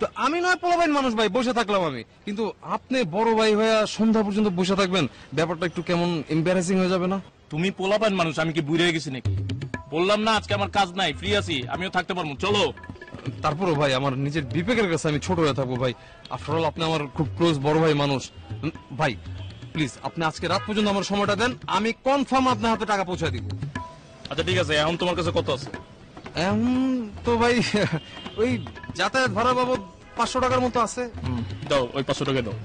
S15: তো আমি নয় পোলাবাইন মানুষ ভাই, বসে থাকলাম আমি, কিন্তু আপনি বড় ভাই হয়ে সন্ধ্যা পর্যন্ত বসে থাকবেন, ব্যাপারটা একটু কেমন এম্বারাসিং হয়ে যাবে না?
S14: তুমি পোলাপান মানুষ, আমি কি বুড়ে গেছি নাকি? বললাম না আজকে আমার কাজ নাই, ফ্রি আছি, আমিও থাকতে পারবো, চলো।
S15: তারপরও ভাই আমার নিজের বিবেকের কাছে আমি ছোট হয়ে থাকবো ভাই। আফটার অল আপনি আমার খুব ক্লোজ বড় ভাই মানুষ। ভাই প্লিজ আপনি আজকে রাত পর্যন্ত আমার সময়টা দেন, আমি কনফার্ম আপনার হাতে টাকা পৌঁছে দিব।
S14: আচ্ছা ঠিক আছে, এখন তোমার কাছে কত আছে?
S15: এখন তো ভাই ওই যাতায়াত ভাড়া বাবদ 500 টাকার মতো আছে।
S14: দাও, ওই 500 টাকা দাও।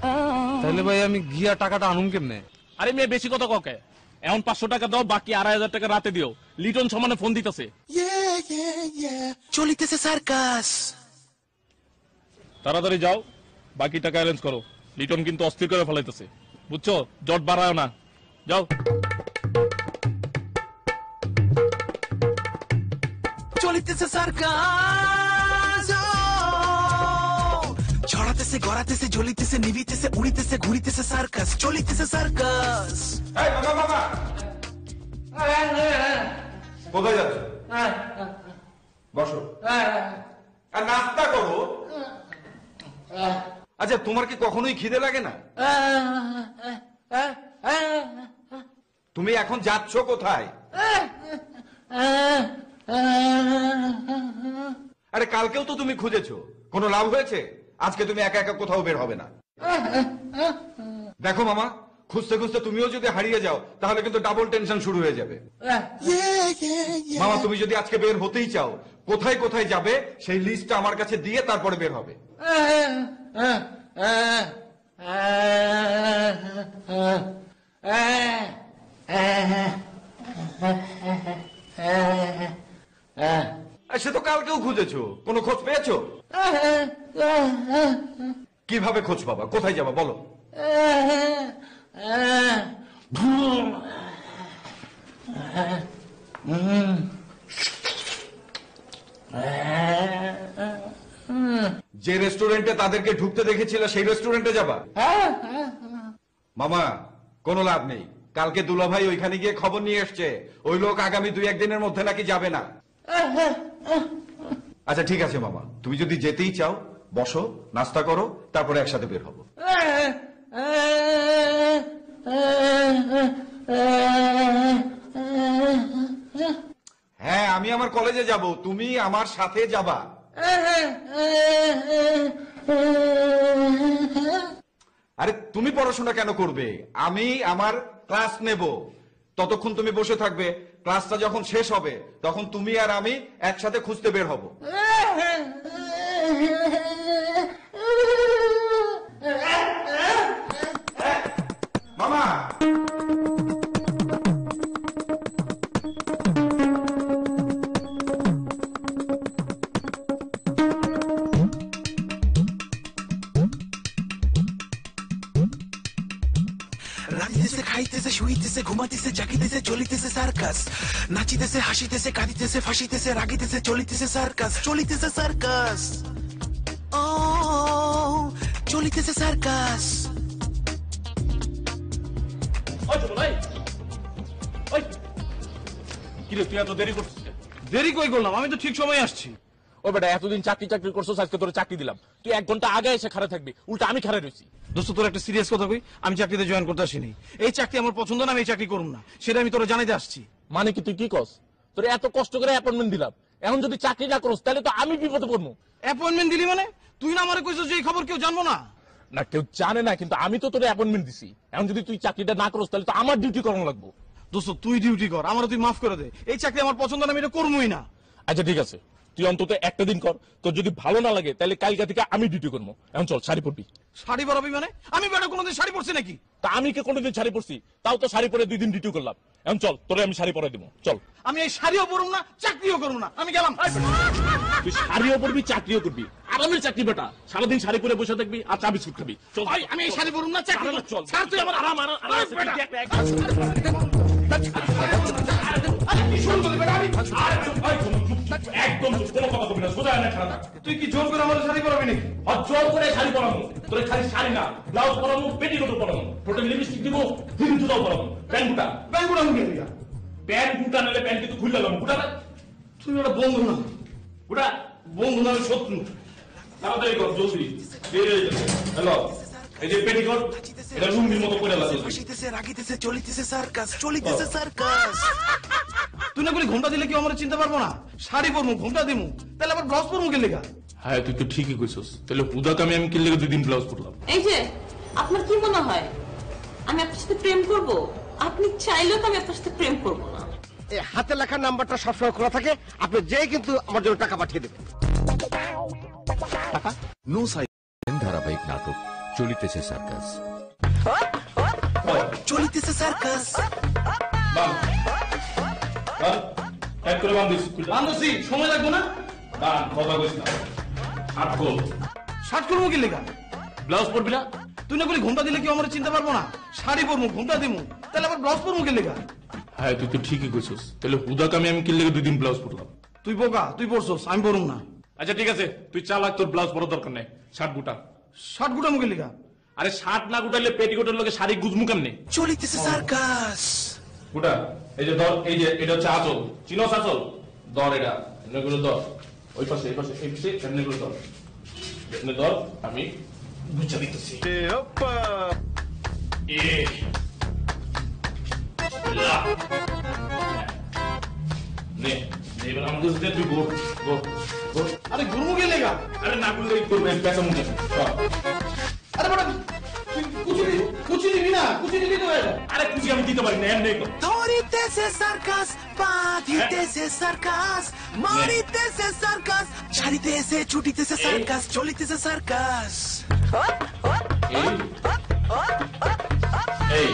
S15: তাহলে ভাই আমি গিয়া টাকাটা আনুম কেমনে?
S14: আরে মেয়ে বেশি কথা কাউকে, এখন 500 টাকা দাও, বাকি 2500 টাকা রাতে দিও। লিটন সমানে ফোন দিতেছে।
S4: চলিতেছে সার্কাস।
S14: তাড়াতাড়ি যাও, বাকি টাকা অ্যারেঞ্জ করো। লিটন কিন্তু অস্থির করে ফেলাইতেছে, বুঝছো? জট বাড়ায় না, যাও।
S4: চলিতেছে সার্কাস, ছড়াতেছে গড়াতেছে জ্বলিতেছে নিভিতেছে উড়িতেছে ঘুরিতেছে সার্কাস, চলিতেছে সার্কাস।
S2: কোথায় যাচ্ছ? বসো আর নাস্তা করো। আচ্ছা তোমার কি কখনোই খিদে লাগে না? তুমি এখন যাচ্ছ কোথায়? আরে কালকেও তো তুমি খুঁজেছো, কোনো লাভ হয়েছে? আজকে তুমি একা একা কোথাও বের হবে না। দেখো মামা, খুঁজতে খুঁজতে তুমিও যদি হারিয়ে যাও তাহলে কিন্তু ডাবল টেনশন শুরু হয়ে যাবে। মামা তুমি যদি আজকে বের হতেই চাও, কোথায় কোথায় যাবে সেই লিস্টটা আমার কাছে দিয়ে তারপরে বের হবে। সে তো কালকেও খুঁজেছো, কোনো খোঁজ পেয়েছো? কিভাবে খোঁজ পাবা? কোথায় যাবা বলো? যে রেস্টুরেন্টে তাদেরকে ঢুকতে দেখেছিল সেই রেস্টুরেন্টে যাবা? মামা কোনো লাভ নেই, কালকে দুলাভাই ওইখানে গিয়ে খবর নিয়ে এসছে ওই লোক আগামী 2-1 দিনের মধ্যে নাকি যাবে না। আচ্ছা ঠিক আছে মামা, তুমি যদি যেতেই চাও বসো, নাস্তা করো, তারপরে একসাথে বের হবো। হ্যাঁ আমি আমার কলেজে যাব, তুমি আমার সাথে যাবা। আরে তুমি পড়াশোনা কেন করবে? আমি আমার ক্লাস নেব, ততক্ষণ তুমি বসে থাকবে। ক্লাসটা যখন শেষ হবে তখন তুমি আর আমি একসাথে খুঁজতে বের হব। মামা
S4: রাঁধিতেছে খাইতেছে শুইতেছে ঘুমাইতেছে জাগিতেছে চলিতেছে সার্কাস, নাচিতেছে হাসিতেছে কাঁদিতেছে ফাঁসিতেছে রাগিতেছে চলিতেছে সার্কাস, চলিতেছে সার্কাস। ও চলিতেছে সার্কাস।
S14: কিরে তুই এত দেরি করছিস?
S6: দেরি কই করলাম, আমি তো ঠিক সময় আসছি।
S14: ও বেটা এতদিন চাকরি করছিস, আজকে তোর চাকরি দিলাম, তুই 1 ঘন্টা আগে এসে খাড়া থাকবি, উল্টা আমি খাড়া রয়েছি।
S6: দোস্ত তোর একটা সিরিয়াস কথা কই, আমি চাকরিতে জয়েন করতে আসিনি। এই চাকরি আমার পছন্দ না, আমি এই চাকরি করুম না, সেটা আমি তোরা জানাইতে আসছি।
S14: মানে কি তুই কি কস? তোর এত কষ্ট করে অ্যাপয়েন্টমেন্ট দিলাম, এখন যদি চাকরি না করস তাহলে তো আমি বিপদে পড়বো।
S6: অ্যাপয়েন্টমেন্ট দিলি মানে? তুই না আমারে কইছিস যে এই খবর কেউ জানবো না?
S14: না কেউ জানে না, কিন্তু আমি তো তোর অ্যাপয়েন্টমেন্ট দিছি, এখন যদি তুই চাকরিটা না করস তাহলে তো আমার ডিউটি করানো লাগবো।
S6: দোস্ত তুই ডিউটি কর, আমার তুই মাফ করে দে, এই চাকরি আমার পছন্দ না, আমি এটা করবোই না।
S14: আচ্ছা ঠিক আছে, তুই অন্তত একটা দিন কর, তোর যদি ভালো না লাগে তাহলে কালকা থেকে আমি ডিউটি করবো। এখন চল, শাড়ি পরবি।
S6: শাড়ি পরাবি মানে? আমি বেটা কোনোদিন শাড়ি পরছি নাকি?
S14: তা আমি কে কোনোদিন শাড়ি পরছি? তাও তো শাড়ি পরে 2 দিন ডিউটি করলাম। এখন চল, তোরে আমি শাড়ি পরে দিব, চল।
S6: আমি এই শাড়িও পরুম না, চাকরিও করুম না, আমি গেলাম।
S14: তুই শাড়িও পরবি চাকরিও করবি, আরামের চাকরি বেটা, সারাদিন শাড়ি পরে বসে থাকবি আর চা বিস্কুট খাবি। চল
S6: আমি এই শাড়ি পরুম না, চাকরি
S14: চল।
S6: স্যার তুই আমার আরাম
S14: শুরু করে বেটা। একদম কোনো কথা কবি না, সোজা এনে খারাপ।
S6: তুই কি জোর করে আমাদের শাড়ি পরাবি নাকি?
S14: আর জোর করে শাড়ি পরাবো, তোর খালি শাড়ি না, ব্লাউজ পরাবো, পেটিকোটও পরাবো, টোটাল লিপস্টিক দিব, হিল জুতাও পরাবো, প্যান্ট বুটা।
S6: প্যান্ট বুটা মুখে দিয়া
S14: প্যান্ট বুটা নিলে প্যান্ট কিন্তু খুলে গেলাম, বুটা না
S6: তুই ওটা বন্ধু না,
S14: বুটা বন্ধু না শত্রু। তাড়াতাড়ি কর, জলদি দেরি হয়ে যাবে। হ্যালো, এই যে পেটিকোট, এটা লুঙ্গির মতো পরে লাগছে।
S4: ফাঁসিতেছে রাগিতেছে চলিতেছে সার্কাস চলিতেছে সার্কাস।
S6: তুই না করে ঘোমটা দিলে কি আমরা চিনতে পারবো না? শাড়ি পরবো, ঘোমটা দিমু, তাহলে আবার ব্লাউজ পরবো কে লেগা?
S14: হ্যাঁ তুই তো ঠিকই কইছস, তাহলে হুদাকে আমি কিনলে 2 দিন ব্লাউজ পরলাম।
S12: এই যে আপনার কি মনে হয় আমি আপনার সাথে প্রেম করব? আপনি চাইলেও তো আমি আপনার সাথে প্রেম করব না।
S5: এই হাতে লেখা নাম্বারটা সবসময় খোলা থাকে, আপনি যেই কিন্তু আমার জন্য টাকা পাঠিয়ে দেবেন।
S16: টাকা নো সাইড ধারাবাহিক নাটক চলিতেছে সার্কাস।
S4: চলিতেছে সার্কাস।
S14: এক করে
S6: বান্ধবী সময় লাগবো না?
S14: কথা কইস না। শার্ট খোল।
S6: শার্ট করবো কি লেগা?
S14: ব্লাউজ পরবি না?
S6: তুই না করে ঘোমটা দিলে কি আমরা চিনতে পারবো না? শাড়ি পরবো, ঘোমটা দিমু, তাহলে আবার ব্লাউজ পরবো কে লেগা?
S14: হ্যাঁ তুই তো ঠিকই কইছস, তাহলে হুদাকে আমি কিনলে 2 দিন ব্লাউজ পরলাম।
S6: তুই বোকা, তুই পরছস, আমি পরুম না।
S14: আচ্ছা ঠিক আছে, তুই চালাক, তোর ব্লাউজ পরার দরকার নাই, শার্ট গুটা।
S6: শার্ট গুটা মুখে লেগা?
S14: আরে শার্ট না গুটাইলে পেটিকোটের লগে শাড়ি গুজমু কেমনে?
S4: চলিতেছে সার্কাস।
S14: গুটা, এই যে ধর, এই যে এটা হচ্ছে আঁচল, চিনোস আঁচল, ধর এটা, এমনি করে ধর, ওই পাশে এই পাশে এই পাশে এমনি করে ধর, এমনি ধর, আমি বুঝা দিতেছি। এবার আমাদের সাথে তুই গোর গোর গোর।
S6: আরে গুরমু কে লেগা?
S14: আরে না গুলো করবে পেঁচা মুখে।
S6: আরে বড় কুচি দিবি না? কুচি দিবি তো?
S14: আরে কুচি আমি দিতে পারি না, এমনি কর।
S4: ধরিতেছে সার্কাস, বাঁধিতেছে সার্কাস, মারিতেছে সার্কাস, ছাড়িতেছে ছুটিতেছে সার্কাস চলিতেছে সার্কাস।
S14: এই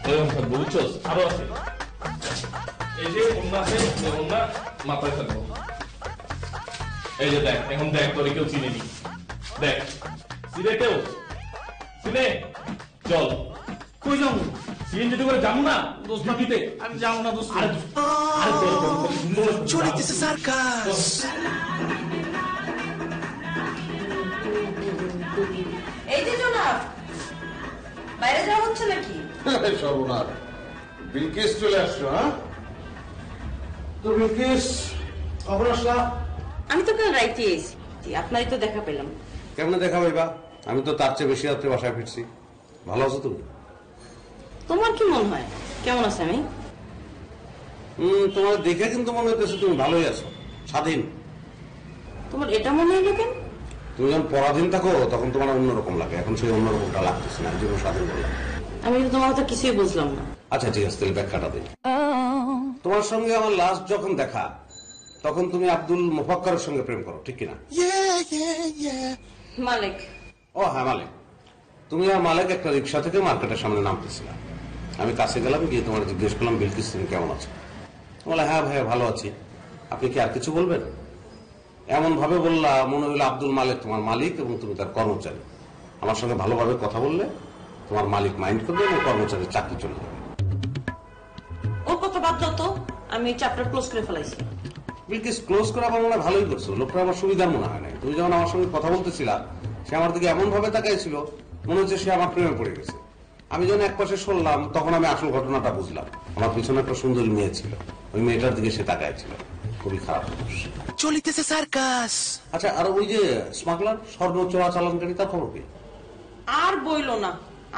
S14: এরকম থাকবো, বুঝছস? আরো আছে, এই যে অন্য আছে, অন্য মাথায় থাকবো। এই যে দেখ, এখন দেখ তোরে কেউ চিনে নি, দেখ চিনে কেউ চিনে। চল
S6: কই যাবো?
S14: সিএনজি করে যাবো না দোস্ত দিতে?
S6: আমি যাবো না দোস্ত।
S4: চলিতেছে সার্কাস।
S12: এই যে জনাব, বাইরে যাওয়া হচ্ছে নাকি?
S7: সর্বনাশ, বিলকিস চলে আসছো? হ্যাঁ তো বিলকিস, খবর আসলা?
S12: আমি তো কাল রাইতে এসেছি, আপনারই তো দেখা পেলাম।
S13: কেমনে দেখা পাইবা? আমি তো তার চেয়ে বেশি রাত্রে বাসায় ফিরছি। ভালো আছো তুমি?
S12: তোমার কি মনে হয় কেমন আছে আমি?
S13: তোমার দেখে কিন্তু মনে হইতেছে তুমি ভালোই আছো, স্বাধীন।
S12: তোমার এটা মনে হলো কেন?
S13: তুমি যখন পরাধীন থাকো তখন তোমার অন্যরকম লাগে, এখন সেই অন্যরকমটা লাগতেছে না, এই জন্য স্বাধীন বললাম।
S12: আমি তো তোমার কথা কিছুই বুঝলাম না।
S13: আচ্ছা ঠিক আছে, তাহলে ব্যাখ্যাটা দিই। তোমার সঙ্গে আমার লাস্ট যখন দেখা, তখন তুমি আব্দুল মুফাক্কারের সঙ্গে প্রেম করো, ঠিক কিনা?
S12: মালিক?
S13: ও হ্যাঁ মালিক। তুমি আর মালিক একটা রিক্সা থেকে মার্কেটের সামনে নামতেছিলাম। আমি কাছে গেলাম, গিয়ে তোমার জিজ্ঞেস করলাম, বিলকিস তুমি কেমন আছো? বলে হ্যাঁ ভাইয়া ভালো আছি, আপনি কি আর কিছু বলবেন? এমন ভাবে বললা মনে হইলো আব্দুল মালিক তোমার মালিক এবং তুমি তার কর্মচারী। আমার সঙ্গে ভালোভাবে কথা বললে তোমার মালিক মাইন্ড করবে এবং কর্মচারীর চাকরি চলে যাবে।
S12: ওর কথা বাদ দাও তো, আমি চ্যাপ্টার ক্লোজ করে ফেলাইছি।
S13: বিলকিস ক্লোজ করে আমার মনে হয় ভালোই করছো, লোকটা আমার সুবিধার মনে হয় না। তুমি যখন আমার সঙ্গে কথা বলতেছিলা, সে আমার দিকে এমন ভাবে তাকাইছিল মনে হচ্ছে সে আমার প্রেমে পড়ে গেছে। আমি যখন এক পাশে শুনলাম তখন আমি আসল ঘটনাটা বুঝলাম। আমার পিছনে একটা সুন্দরী মেয়ে ছিল, ওই মেয়েটার দিকে সে তাকাইছিল। খুবই খারাপ মানুষ।
S4: চলিতেছে সার্কাস।
S13: আচ্ছা, আর ওই যে স্মাগলার, স্বর্ণ চোরাচালানকারী, তার খবর কি?
S12: আর বইলো না,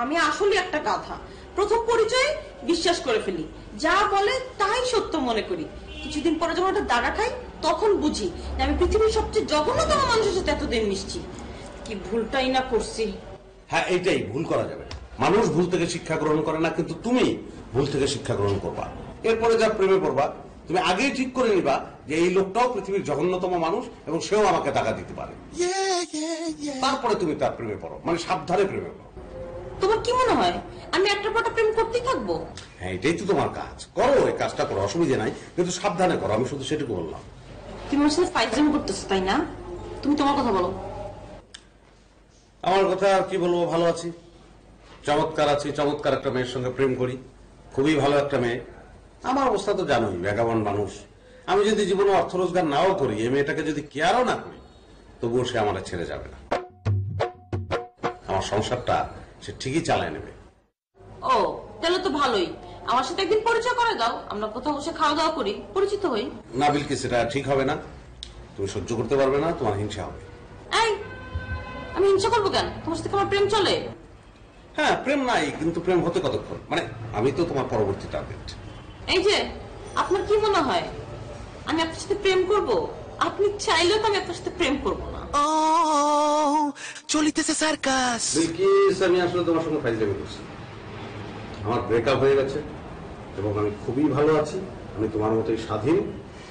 S12: আমি আসলে একটা গাধা। প্রথম পরিচয়ে বিশ্বাস করে ফেলি, যা বলে তাই সত্য মনে করি। কিছুদিন পরে যখন একটা দাগা খাই তখন বুঝি যে আমি পৃথিবীর সবচেয়ে জঘন্যতম মানুষের সাথে এতদিন মিশছি। কি ভুলটাই না করছি।
S13: হ্যাঁ, এইটাই ভুল করা যাবে। মানুষ ভুল থেকে শিক্ষা গ্রহণ করে না, কিন্তু তুমি ভুল থেকে শিক্ষা গ্রহণ করবা। এরপরে যা প্রেমে পড়বা, তুমি আগেই ঠিক করে নিবা যে এই লোকটাও পৃথিবীর জঘন্যতম মানুষ এবং সেও আমাকে টাকা দিতে পারে। তারপরে তুমি তার প্রেমে পড়ো, মানে সাবধানে প্রেমে পড়ো।
S12: তোমার কি মনে হয় আমি একটা পটা প্রেম করতেই থাকবো?
S13: হ্যাঁ, এটাই তো তোমার কাজ, করো, এই কাজটা করো, অসুবিধা নাই, কিন্তু সাবধানে করো। আমি শুধু সেটুকু বললাম।
S12: তুমি আমার সাথে ফাইজলামি করতেছো তাই না? তুমি তোমার কথা বলো।
S13: আমার কথা আর কি বলবো, ভালো আছি, চমৎকার আছি। চমৎকার একটা মেয়ের সঙ্গে প্রেম করি, খুবই ভালো একটা মেয়ে। আমার অবস্থা তো জানোই, ভ্যাগাবন্ড মানুষ, আমি যদি জীবনে অর্থ রোজগার নাও করি, এই মেয়েটাকে যদি কেয়ারও না করি, তবুও সে আমার ছেড়ে যাবে না। আমার সংসারটা সে ঠিকই চালায় নেবে।
S12: ও তাহলে তো ভালোই, আমার সাথে একদিন পরিচয় করে দাও, আমরা কোথাও বসে খাওয়া দাওয়া করি, পরিচিত হই।
S13: না বিলকিস, এটা ঠিক হবে না। তুমি সহ্য করতে পারবে না, তোমার হিংসা হবে।
S12: এই আমি হিংসা করবো কেন? তোমার সাথে আমার প্রেম চলে।
S13: হ্যাঁ, প্রেম নাই, কিন্তু প্রেম হতে কতক্ষণ? মানে আমি তো তোমার পরবর্তী টার্গেট।
S12: এই যে আপনার কি মনে হয় আমি আপনার সাথে প্রেম করব? আপনি চাইলেও তো আমি আপনার সাথে প্রেম করব না।
S4: চলিতেছে সার্কাস।
S13: বিলকিস, আমি আসলে তোমার সঙ্গে ফাইজলামি করছি। আমার ব্রেকআপ হয়ে গেছে এবং আমি খুবই ভালো আছি। আমি তোমার মতোই স্বাধীন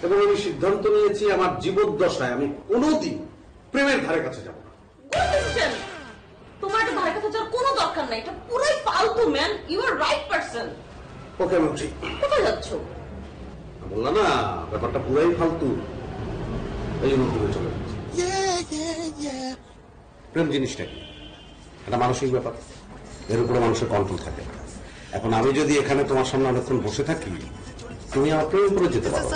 S13: এবং আমি সিদ্ধান্ত নিয়েছি আমার জীবদ্দশায় আমি কোনোদিন প্রেমের ধারে কাছে যাব না।
S12: তোমার এটা ধারে কাছে যাওয়ার কোনো দরকার নাই, এটা পুরোই ফালতু man. You are right person.
S13: Okay, আমি উঠি।
S12: কোথায় যাচ্ছ?
S13: বললাম না ব্যাপারটা পুরাই ফালতু, এই জন্য দূরে চলে যাচ্ছে। প্রেম জিনিসটা কি? একটা মানসিক ব্যাপার, এর উপরে মানুষের কন্ট্রোল থাকে। এখন আমি যদি এখানে তোমার সামনে অনেকক্ষণ বসে থাকি, তুমি আমার প্রেম করে যেতে পারো।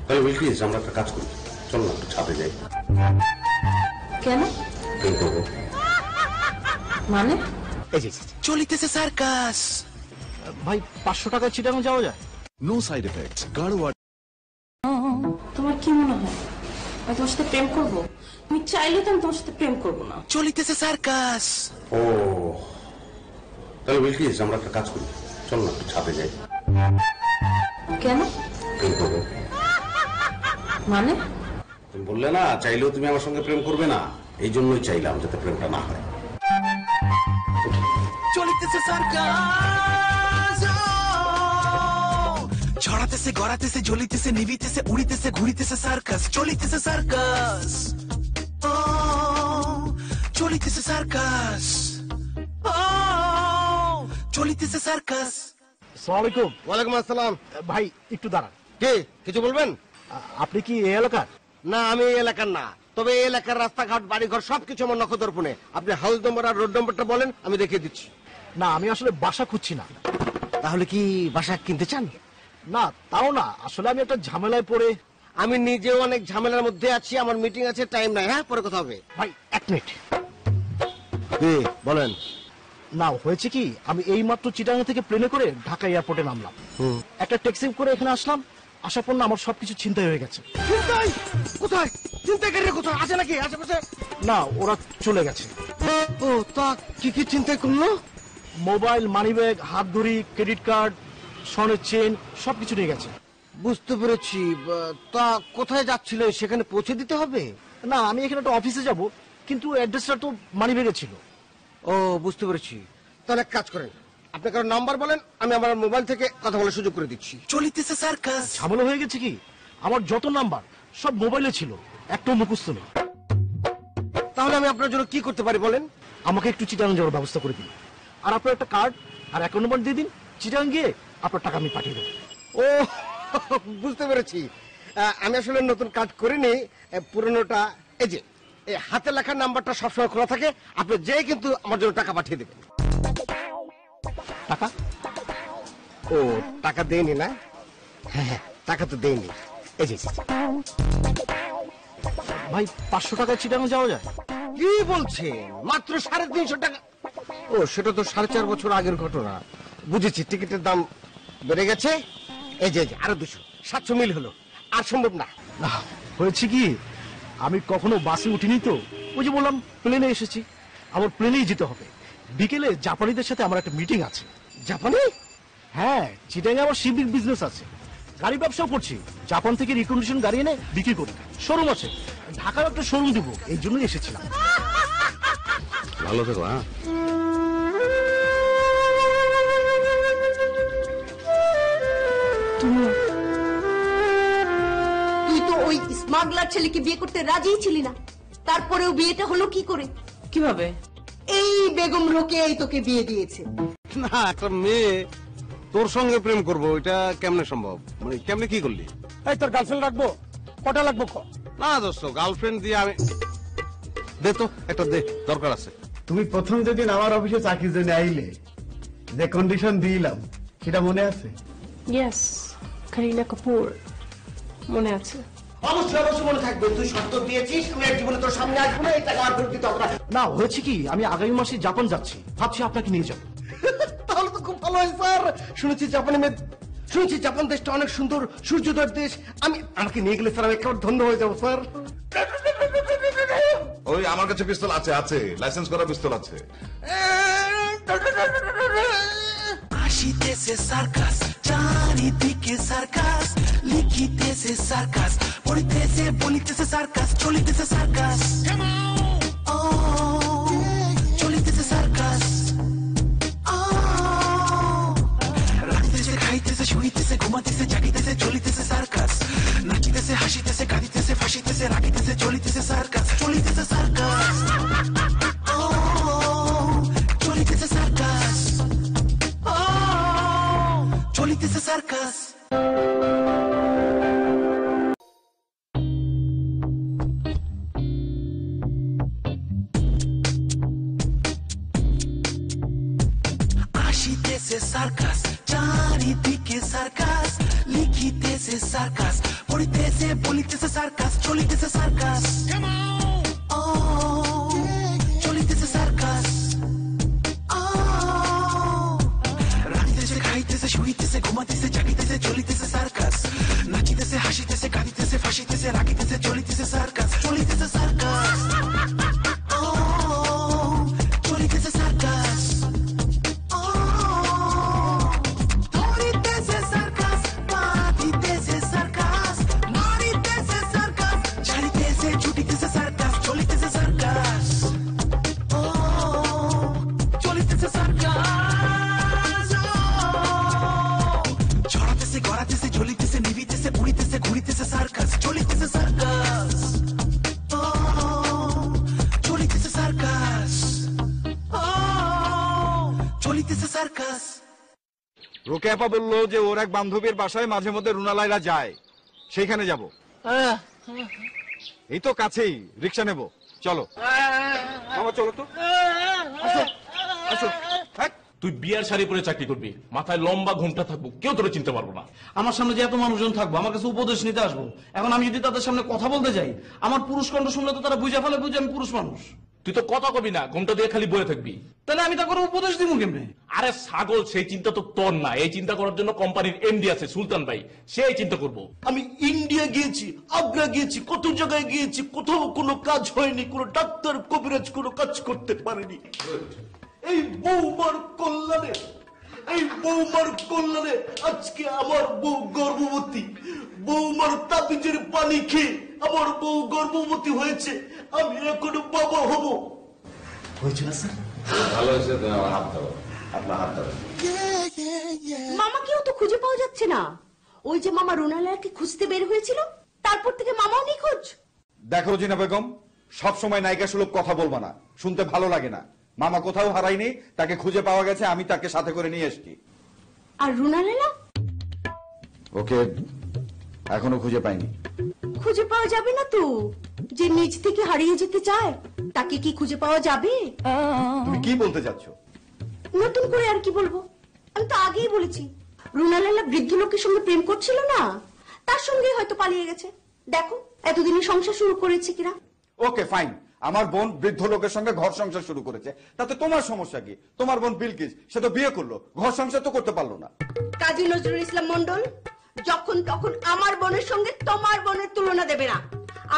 S13: তাহলে বিলকিস, আমরা একটা কাজ করি, চল না একটু ছাদে যাই।
S12: কেন?
S13: প্রেম করবো।
S12: মানে?
S4: চলিতেছে সার্কাস।
S11: ভাই 500 টাকা চিটাগাং যাওয়া যায়?
S4: No side effects. গাড়োয়া।
S12: তোমার কি মনে হয় আমি তোমার সাথে প্রেম করব? আমি চাইলেও তো আমি তোমার সাথে প্রেম করব না।
S4: চলিতেছে সার্কাস।
S13: ও তাহলে বিলকিস, আমরা একটা কাজ করি, চল না একটু ছাদে যাই।
S12: কেন?
S13: প্রেম করবো।
S12: মানে?
S13: তুমি বললে না চাইলেও তুমি আমার সঙ্গে প্রেম করবে না, এই জন্যই চাইলাম যাতে প্রেমটা না হয়।
S4: চলিতেছে সার্কাস। ছড়াতেছে, গড়াতেছে, জ্বলিতেছে, নিভিতেছে, উড়িতেছে, ঘুরিতেছে সার্কাস। চলিতেছে সার্কাস। চলিতেছে সার্কাস। চলিতেছে সার্কাস।
S11: আসসালামু আলাইকুম।
S5: ওয়ালাইকুম আসসালাম।
S11: ভাই একটু দাঁড়ান।
S5: কে, কিছু বলবেন?
S11: আপনি কি এই এলাকার?
S5: না, আমি এই এলাকার না, তবে এই এলাকার রাস্তাঘাট, বাড়িঘর সবকিছু আমার নখদর্পণে। আপনি হাউস নম্বর আর রোড নম্বরটা বলেন, আমি দেখিয়ে দিচ্ছি।
S11: না, আমি আসলে বাসা খুঁজছি না।
S5: তাহলে কি বাসা কিনতে চান?
S11: না, তাও না, আসলে আমি একটা ঝামেলায় পড়ে।
S5: আমি নিজেও অনেক ঝামেলার মধ্যে আছি, আমার মিটিং আছে, টাইম নাই। হ্যাঁ, পরে কথা হবে।
S11: ভাই 1 মিনিট।
S5: বলেন।
S11: না, হয়েছে কি, আমি এই মাত্র চিটাগাং থেকে প্লেনে করে ঢাকা এয়ারপোর্টে নামলাম। একটা ট্যাক্সি করে এখানে আসলাম, আসার পর না আমার সবকিছু ছিনতাই হয়ে গেছে।
S5: কোথায়? চিন্তাকারীরা কোথায় আছে নাকি আশেপাশে?
S11: না, ওরা চলে গেছে।
S5: ও, তা কি কি চিন্তা করলো?
S11: মোবাইল, মানিব্যাগ, হাত ঘড়ি, ক্রেডিট কার্ড, স্বর্ণের চেন সবকিছু নিয়ে গেছে।
S5: বুঝতে পেরেছি। তা কোথায় যাচ্ছিল? সেখানে পৌঁছে দিতে হবে?
S11: না, আমি এখানে একটা অফিসে যাব, কিন্তু অ্যাড্রেসটা তো মানিব্যাগে ছিল।
S5: ও, বুঝতে পেরেছি। তাহলে এক কাজ করেন, আপনি কারো নাম্বার বলেন, আমি আমার মোবাইল থেকে কথা বলার সুযোগ করে দিচ্ছি।
S4: চলিতেছে সার্কাস।
S11: ঝামেলা হয়ে গেছে কি, আমার যত নাম্বার সব মোবাইলে ছিল, একটাও মুখস্থ নেই।
S5: তাহলে আমি আপনার জন্য কি করতে পারি বলেন?
S11: আমাকে একটু চিটাগাং যাওয়ার ব্যবস্থা করে দিন, আর আপনার একটা কার্ড আর অ্যাকাউন্ট নাম্বার দিয়ে দিন। চিটাগাং গিয়ে আপনার টাকা আমি পাঠিয়ে দেবো।
S5: ও, বুঝতে পেরেছি। আমি আসলে নতুন কার্ড করিনি, পুরনোটা। এই যে এই হাতে লেখার নাম্বারটা সবসময় খোলা থাকে, আপনি যে কিন্তু আমার জন্য টাকা পাঠিয়ে দেবেন।
S11: টাকা?
S5: ও, টাকা দেয়নি না? হ্যাঁ, টাকা তো দেয়নি। এই যে
S11: ভাই 500 টাকায় চিটাগাং যাওয়া যায়?
S5: কি বলছেন? মাত্র 350 টাকা? ও, সেটা তো 4.5 বছর আগের ঘটনা। বুঝেছি, টিকিটের দাম বেড়ে গেছে। এই যে আরো 200-700 মিল হলো, আর সম্ভব না।
S11: না, হয়েছে কি, আমি কখনো বাসে উঠিনি তো, ওই যে বললাম প্লেনে এসেছি, আমার প্লেনেই যেতে হবে। বিকেলে জাপানিদের সাথে আমার একটা মিটিং আছে।
S5: জাপানি?
S11: হ্যাঁ, চিটাগাং আমার শিপিং বিজনেস আছে, গাড়ি ব্যবসাও করছি। জাপান থেকে রিকন্ডিশন গাড়ি এনে বিক্রি করি, শোরুম আছে, ঢাকার একটা শোরুম দিব, এই জন্যই এসেছিলাম।
S13: ভালো থেকো। হ্যাঁ,
S1: তুই তো ওই স্মাগলার ছেলেকে বিয়ে করতে রাজিই ছিলি না, তারপরেও বিয়েটা হলো কি করে?
S12: কিভাবে?
S1: এই বেগম রোকেয়াই তোকে বিয়ে দিয়েছে।
S10: না, একটা মেয়ে তোর সঙ্গে প্রেম করবো, এটা কেমনে সম্ভব? মানে কেমনে কি করলি?
S11: এই তোর গার্লফ্রেন্ড রাখবো? কটা লাগবো?
S10: না দোস্ত, গার্লফ্রেন্ড দিয়ে আমি দে তো একটা দে, দরকার আছে।
S17: তুমি প্রথম যেদিন আমার অফিসে চাকরির জন্য আইলে যে কন্ডিশন দিলাম সেটা মনে আছে?
S8: ইয়েস, কারিনা কাপুর।
S12: মনে আছে।
S5: অবশ্যই অবশ্যই মনে থাকবে, তুই শর্ত দিয়েছিস আমি এক জীবনে তোর সামনে আসবো না, এই টাকা আর ফেরত দিতে হবে না।
S11: না হয়েছে কি, আমি আগামী মাসে জাপান যাচ্ছি, ভাবছি আপনাকে নিয়ে যাবো।
S5: তাহলে তো খুব ভালো হয় স্যার। শুনেছি জাপান দেশটা অনেক সুন্দর, সূর্যোদয়ের দেশ। আমাকে নিয়ে গেলে স্যার আমি একেবারে ধন্য হয়ে যাবো স্যার।
S2: ওই আমার কাছে পিস্তল আছে লাইসেন্স করা পিস্তল আছে।
S4: আসিতেছে সার্কাস, চারিদিকে সার্কাস, লিখিতেছে সার্কাস, পড়িতেছে বলিতেছে সার্কাস, চলিতেছে সার্কাস, চলিতেছে সার্কাস, রাখতেছে খাইতেছে শুইতেছে ঘুমাতেছে জাগিতেছে চলিতেছে সার্কাস, নাচিতেছে হাসিতেছে কাঁদিতেছে ফাঁসিতেছে রাখিতেছে চলিতেছে সার্কাস, চলিতেছে সার্কাস, চলিতেছে সার্কাস, চলিতেছে সার্কাস। আসিতেছে সার্কাস, চারিদিকে সার্কাস, লিখিতেছে সার্কাস, পড়িতেছে বলিতেছে সার্কাস, চলিতেছে সার্কাস, চলিতেছে সার্কাস, রাখতেছে খাইতেছে শুইতেছে ঘুমাতেছে জাগিতেছে চলিতেছে সার্কাস, নাচিতেছে হাসিতেছে কাঁদিতেছে ফাঁসিতেছে রাখিতেছে চলিতেছে সার্কাস, চলিতেছে সার্কাস, চলিতেছে সার্কাস, ধরিতেছে সার্কাস, বাঁধিতেছে সার্কাস, মারিতেছে সার্কাস, ছাড়িতেছে ছুটিতেছে সার্কাস, চলিতেছে সার্কাস, চলিতেছে সার্কাস, ছড়াতেছে গড়াতেছে জ্বলিতেছে নিভিতেছে উড়িতেছে ঘুরিতেছে সার্কাস, চলিতেছে সার্কাস, চলিতেছে সার্কাস, চলিতেছে সার্কাস।
S2: রোকেয়াপা বললো যে ওর এক বান্ধবীর বাসায় মাঝে মধ্যে রুনা লায়লা যায়, সেইখানে যাব। এই তো কাছেই, রিক্সা নেব, চলো। মামা চলো তো।
S14: আসো। তুই বিয়ার শাড়ি পরে চাকরি করবি, মাথায় লম্বা ঘোমটা থাকবো, কেউ তোরে চিনতে পারবো না।
S6: আমার সামনে যে এত মানুষজন থাকবো, আমার কাছে উপদেশ নিতে আসবো, এখন আমি যদি তাদের সামনে কথা বলতে যাই, আমার পুরুষ কণ্ঠ শুনলে তো তারা বুঝে ফেলে বুঝে আমি পুরুষ মানুষ।
S14: তুই তো কথা কবি না, ঘোমটা দিয়ে খালি বয়ে থাকবি।
S6: তাহলে আমি তা করে উপদেশ দিব কেমনে?
S14: আরে ছাগল, সেই চিন্তা তো তোর না, এই চিন্তা করার জন্য কোম্পানির এমডি আছে সুলতান ভাই, সেই চিন্তা করবো।
S18: আমি ইন্ডিয়া গিয়েছি, আগ্রা গিয়েছি, কত জায়গায় গিয়েছি, কোথাও কোনো কাজ হয়নি, কোনো ডাক্তার কবিরাজ কোনো কাজ করতে পারেনি। এই বৌমার কল্যাণে, এই বৌমার কল্যাণে আজকে আমার বউ গর্ভবতী। বৌমার তাবিজের পানি খেয়ে আমার বউ গর্ভবতী হয়েছে, আমি এখন বাবা হব।
S11: হয়েছে না স্যার?
S2: ভালো হয়েছে, আমার হাত ধরো, আপনার হাত ধরো।
S1: মামাকেও তো খুঁজে পাওয়া যাচ্ছে না। ওই যে মামা রুনালাকে খুঁজতে বের হয়েছিল, তারপর থেকে মামাও নিখোঁজ।
S2: দেখো জিনা বেগম, সব সময় নায়িকা সুলভ কথা বলবা না, শুনতে ভালো লাগে না। মামা কোথাও হারায়নি, তাকে খুঁজে পাওয়া গেছে, আমি তাকে সাথে করে নিয়ে এসেছি।
S1: আর রুনালা?
S2: ওকে এখনো খুঁজে পাইনি।
S1: খুঁজে পাওয়া যাবে না তো, যে নিজ থেকে হারিয়ে যেতে চায় তাকে কি খুঁজে পাওয়া যাবে?
S2: তুমি কি বলতে চাচ্ছ?
S1: নতুন করে আর কি বলবো, আমি তো আগেই বলেছি রুনালালা বৃদ্ধ লোকের সঙ্গে প্রেম করছিল না, তার সঙ্গে হয়তো পালিয়ে গেছে। দেখো এতদিনে সংসার শুরু করেছে কিনা।
S2: ওকে ফাইন, আমার বোন বৃদ্ধ লোকের সঙ্গে ঘর সংসার শুরু করেছে, তাতে তোমার সমস্যা কি? তোমার বোন বিলকিস, সে তো বিয়ে করলো, ঘর সংসার তো করতে পারলো না।
S1: কাজী নজরুল ইসলাম মন্ডল, যখন তখন আমার বোনের সঙ্গে তোমার বোনের তুলনা দেবে না।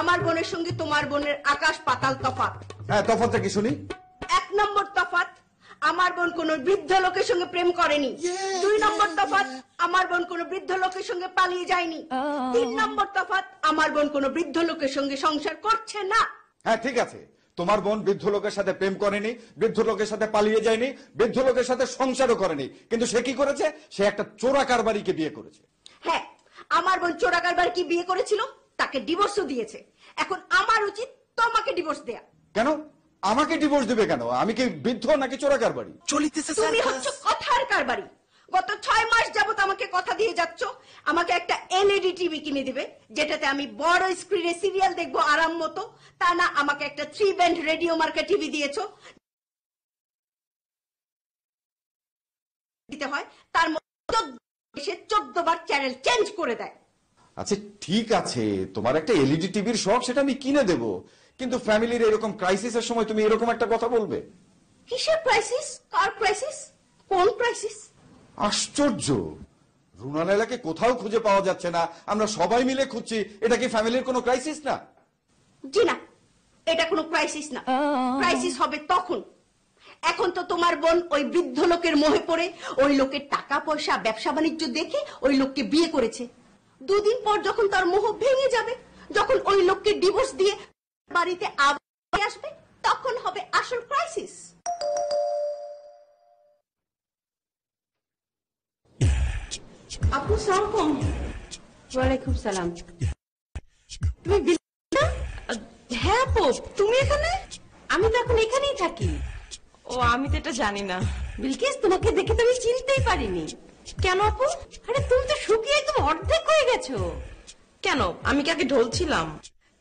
S1: আমার বোনের সঙ্গে তোমার বোনের আকাশ পাতাল তফাৎ।
S2: হ্যাঁ, তফাৎটা কি শুনি?
S1: 1 নম্বর তফাৎ, আমার বোন কোন বৃদ্ধ লোকের সঙ্গে প্রেম করেনি। 2 নম্বর তফাৎ, আমার বোন কোন বৃদ্ধ লোকের সঙ্গে পালিয়ে যায়নি। 3 নম্বর তফাৎ, আমার বোন কোন বৃদ্ধ লোকের সঙ্গে সংসার করছে না।
S2: হ্যাঁ ঠিক আছে, তোমার বোন বৃদ্ধ লোকের সাথে প্রেম করেনি, বৃদ্ধ লোকের সাথে পালিয়ে যায়নি, বৃদ্ধ লোকের সাথে সংসারও করেনি, কিন্তু সে কি করেছে? সে একটা চোরা কারবারিকে বিয়ে করেছে।
S1: হ্যাঁ, আমার বোন চোরা কারবারিকে বিয়ে করেছিল, তাকে ডিভোর্সও দিয়েছে। এখন আমার উচিত তোমাকে ডিভোর্স দেয়া।
S2: কেন আমাকে ডিভোর্স দিবে কেন? আমি কি বৃদ্ধ নাকি চোরা কারবারি?
S4: চলিতেছে
S1: তুমি হচ্ছে কথার কারবারি। গত 6 মাস যাবত আমাকে কথা দিয়ে যাচ্ছ আমাকে একটা এলইডি টিভি কিনে দিবে, যেটাতে আমি বড় স্ক্রিনে সিরিয়াল দেখবো আরাম মতো। তা না, আমাকে একটা 3 ব্যান্ড রেডিও মার্কা টিভি দিয়েছো, দিতে হয় তার মধ্যে 14 বার চ্যানেল চেঞ্জ করে দেয়।
S2: আচ্ছা ঠিক আছে, তোমার একটা এলইডি টিভির শখ, সেটা আমি কিনে দেব, কিন্তু ফ্যামিলির এরকম ক্রাইসিসের সময় তুমি এরকম একটা কথা বলবে?
S1: কিসের ক্রাইসিস? কার ক্রাইসিস? কোন ক্রাইসিস?
S2: আশ্চর্য, রুনা লায়লাকে কোথাও খুঁজে পাওয়া যাচ্ছে না, আমরা সবাই মিলে খুঁজছি, এটা কি ফ্যামিলির কোনো ক্রাইসিস না?
S1: জি না, এটা কোনো ক্রাইসিস না। ক্রাইসিস হবে তখন, এখন তো তোমার বোন ওই বৃদ্ধ লোকের মোহে পড়ে ওই লোকের টাকা পয়সা ব্যবসা বাণিজ্য দেখে ওই লোককে বিয়ে করেছে। দুদিন পর যখন তার মোহ ভেঙে যাবে, যখন ওই লোককে ডিভোর্স দিয়ে বাড়িতে আবার আসবে, তখন হবে আসল ক্রাইসিস।
S12: আপু সালাম।
S3: ওয়ালাইকুম সালাম।
S12: তুমি না? হ্যাঁ আপু, তুমি এখানে?
S3: আমি তো এখন এখানেই থাকি।
S12: ও আমি তো এটা জানি না।
S3: বিলকিস, তোমাকে দেখে তো আমি চিনতেই পারিনি।
S12: কেন আপু?
S3: আরে তুমি তো শুকিয়ে একদম অর্ধেক হয়ে গেছো।
S12: কেন, আমি কি আগে ঢোল ছিলাম?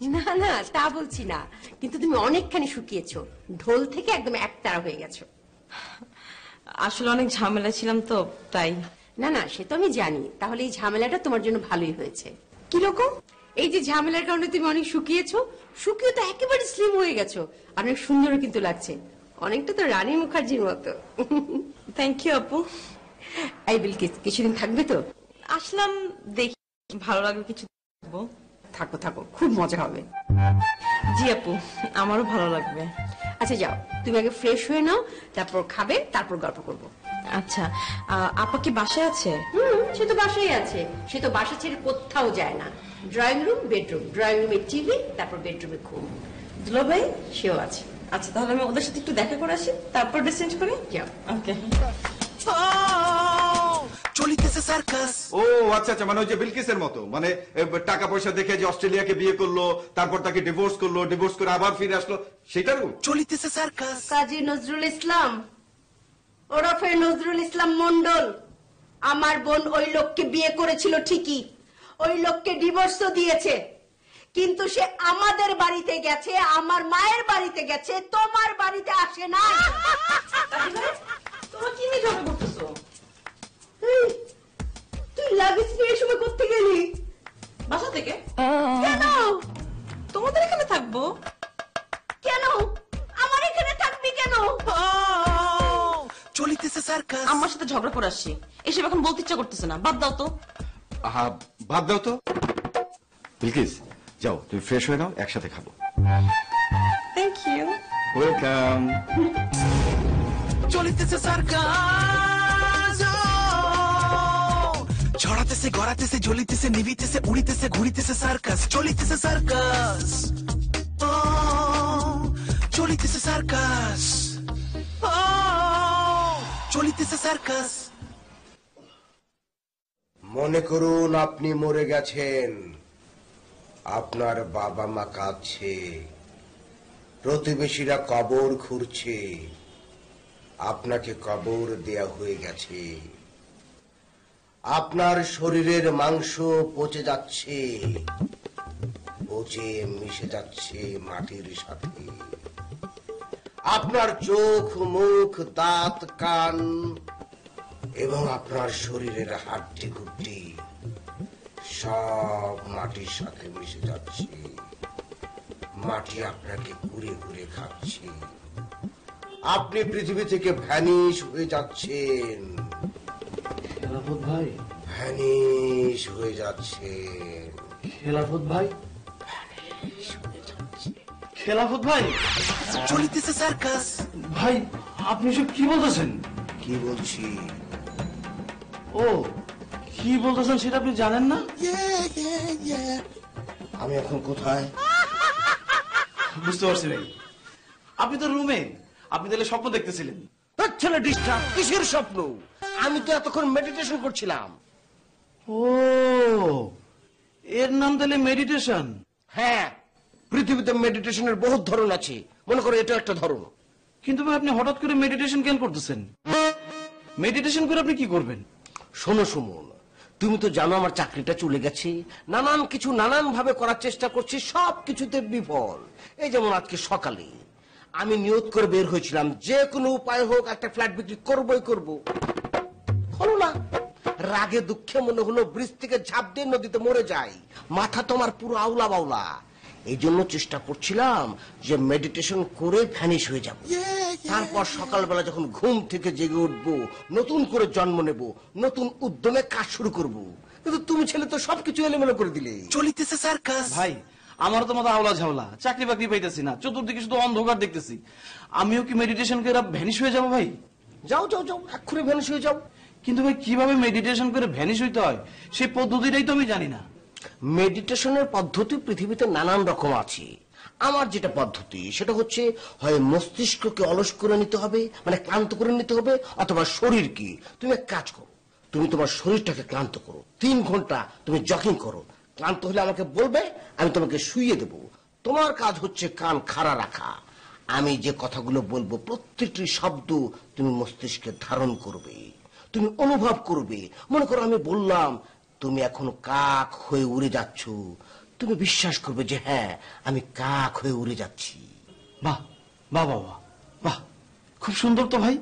S3: না না, তা বলছি না, কিন্তু তুমি অনেকখানি শুকিয়েছো, ঢোল থেকে একদম একতারা হয়ে গেছো।
S12: আসলে অনেক ঝামেলা ছিলাম তো, তাই।
S3: না না, সে তো আমি জানি। তাহলে এই ঝামেলাটা তোমার জন্য ভালোই হয়েছে। কিরকম? এই যে ঝামেলার কারণে তুমি অনেক শুকিয়েছো, শুকিয়ে তো একেবারে স্লিম হয়ে গেছো, অনেক সুন্দরও কিন্তু লাগছে, অনেকটা তো রানী মুখার্জির মতো।
S12: থ্যাংক ইউ আপু।
S3: এই বিলকিস, কিছুদিন থাকবে তো?
S12: আসলাম, দেখি ভালো লাগবে কিছু থাকবো।
S3: থাকো থাকো, খুব মজা হবে।
S12: জি আপু, আমারও ভালো লাগবে।
S3: আচ্ছা যাও, তুমি আগে ফ্রেশ হয়ে নাও, তারপর খাবে, তারপর গল্প করবো।
S12: আচ্ছা, আপা কি বাসায় আছে?
S3: সে তো বাসায় আছে, সে তো বাসা ছেড়ে কোথাও যায় না। ড্রয়িং রুম, বেডরুম, ড্রয়িং রুমে টিভি, তারপর বেডরুমে ঘুম।
S12: দুলা ভাই
S3: সেও আছে।
S12: আচ্ছা, তাহলে আমি ওদের সাথে একটু দেখা করে আসি, তারপর ড্রেস চেঞ্জ করি।
S3: যাও।
S12: ওকে।
S4: চলিতেছে সার্কাস।
S2: ও আচ্ছা আচ্ছা, মানে ওই যে বিলকিসের মতো, মানে টাকা পয়সা দেখে যে অস্ট্রেলিয়াকে বিয়ে করলো, তারপর তাকে ডিভোর্স করলো, ডিভোর্স করে আবার ফিরে আসলো, সেটার
S4: চলিতেছে সার্কাস।
S1: কাজী নজরুল ইসলাম ওরফে নজরুল ইসলাম মন্ডল, আমার বোন ওই লোককে বিয়ে করেছিল ঠিকই, ওই লোককে ডিভোর্সও দিয়েছে, কিন্তু সে আমাদের বাড়িতে গেছে, আমার মায়ের বাড়িতে গেছে, তোমার বাড়িতে আসে না।
S12: তোমরা কি নিয়ে ঝগড়া করতেছো?
S1: তুই লাগেজ নিয়ে সময় করতে গেলি?
S12: বাসা থেকে।
S1: কেন?
S12: তোমাদের এখানে থাকবো
S1: কেন? আমার এখানে থাকবি কেন?
S4: চলিতেছে সার্কাস।
S12: আমার সাথে ঝগড়া করে আসছি, এসব এখন বলতে ইচ্ছা করতেছে না, বাদ দাও তো।
S2: বাদ দাও তো। বিলকিস যাও, তুমি ফ্রেশ হয়ে নাও, একসাথে খাবো।
S12: Thank you.
S2: ওয়েলকাম।
S4: চলিতেছে সার্কাস। ছড়াতেছে, গড়াতেছে, জ্বলিতেছে, নিভিতেছে, উড়িতেছে, ঘুরিতেছে সার্কাস। চলিতেছে সার্কাস। চলিতেছে সার্কাস। চলিতেছে সার্কাস।
S5: মনে করুন আপনি মরে গেছেন, আপনার বাবা মা কাঁদছে, প্রতিবেশীরা কবর খুঁড়ছে, আপনাকে কবর দেয়া হয়ে গেছে, আপনার শরীরের মাংস পচে যাচ্ছে, পচে মিশে যাচ্ছে মাটির সাথে, আপনার চোখ, মুখ, দাঁত, কান এবং আপনার শরীরের হাড্ডি গুড্ডি সব মাটির সাথে মিশে যাচ্ছে, মাটি আপনাকে ঘুরে ঘুরে খাচ্ছে, আপনি পৃথিবী থেকে ভ্যানিশ হয়ে যাচ্ছেন।
S11: খেলাফত ভাই,
S5: ভ্যানিশ হয়ে যাচ্ছেন।
S11: খেলাফত ভাই, খেলাফত ভাই।
S4: চলিতেছে সার্কাস।
S11: ভাই আপনি সব কি বলতেছেন?
S5: কি বলছি?
S11: ও কি বলতেছেন সেটা আপনি জানেন না?
S5: আমি এখন কোথায়?
S6: বুঝতে পারছি ভাই, আপনি তো রুমে, আপনি তাহলে স্বপ্ন দেখতেছিলেন।
S5: ছেলে ডিস্টার্ব, কিসের স্বপ্ন? আমি তো এতক্ষণ মেডিটেশন করছিলাম।
S6: ও এর নাম তাহলে মেডিটেশন?
S5: হ্যাঁ, পৃথিবীতে মেডিটেশনের বহুত ধরন আছে, মনে করো এটা একটা ধরন।
S6: কিন্তু ভাই আপনি হঠাৎ করে মেডিটেশন কেন করতেছেন? মেডিটেশন করে আপনি কি করবেন?
S5: শোনো সুমন, তুমি তো জানো আমার চাকরিটা চলে গেছে, নানান কিছু নানান ভাবে করার চেষ্টা করছি, সব কিছুতে বিফল। এই যেমন আজকে সকালে আমি নিয়ত করে বের হয়েছিলাম, যে কোনো উপায় হোক একটা ফ্ল্যাট বিক্রি করবই করব, হলো না। রাগে দুঃখে মনে হলো ব্রিজ থেকে ঝাঁপ দিয়ে নদীতে মরে যায়, মাথা তোমার পুরো আউলা বাউলা। এই জন্য চেষ্টা করছিলাম যে মেডিটেশন করে ভ্যানিশ হয়ে যাব, তারপর সকালবেলা যখন ঘুম থেকে জেগে উঠবো, নতুন করে জন্ম নেব, নতুন উদ্যমে কাজ শুরু করব। কিন্তু তুমি ছেলে তো সবকিছু এলোমেলো করে দিলে।
S6: চলিতেছে সার্কাস। ভাই আমার তো মাথা আওলা ঝাওলা, চাকরি বাকরি পাইতেছি না, চতুর্দিকে শুধু অন্ধকার দেখতেছি। আমিও কি মেডিটেশন করে ভ্যানিশ হয়ে যাবো ভাই?
S5: যাও যাও যাও, এক্ষুনি ভ্যানিশ হয়ে যাও।
S6: কিন্তু ভাই কিভাবে মেডিটেশন করে ভ্যানিশ হইতে হয় সেই পদ্ধতিটাই তো আমি জানি না।
S5: মেডিটেশনের পদ্ধতি পৃথিবীতে নানান রকম আছে। আমার যেটা পদ্ধতি সেটা হচ্ছে হয় মস্তিষ্ককে অলস করে নিতে হবে, মানে ক্লান্ত করে নিতে হবে, অথবা শরীরকে। তুমি এক কাজ করো, তুমি তোমার শরীরটাকে ক্লান্ত করো, 3 ঘন্টা তুমি জগিং করো। ক্লান্ত হলে আমাকে বলবে, আমি তোমাকে শুইয়ে দেব। তোমার কাজ হচ্ছে কান খাড়া রাখা। আমি যে কথাগুলো বলবো প্রত্যেকটি শব্দ তুমি মস্তিষ্কে ধারণ করবে, তুমি অনুভব করবে। মনে করো আমি বললাম তুমি এখন কাক হয়ে উড়ে যাচ্ছ, তুমি বিশ্বাস করবে যে হ্যাঁ আমি কাক হয়ে উড়ে যাচ্ছি।
S6: বাহ বাহ বাহ বাহ, খুব সুন্দর তো ভাই।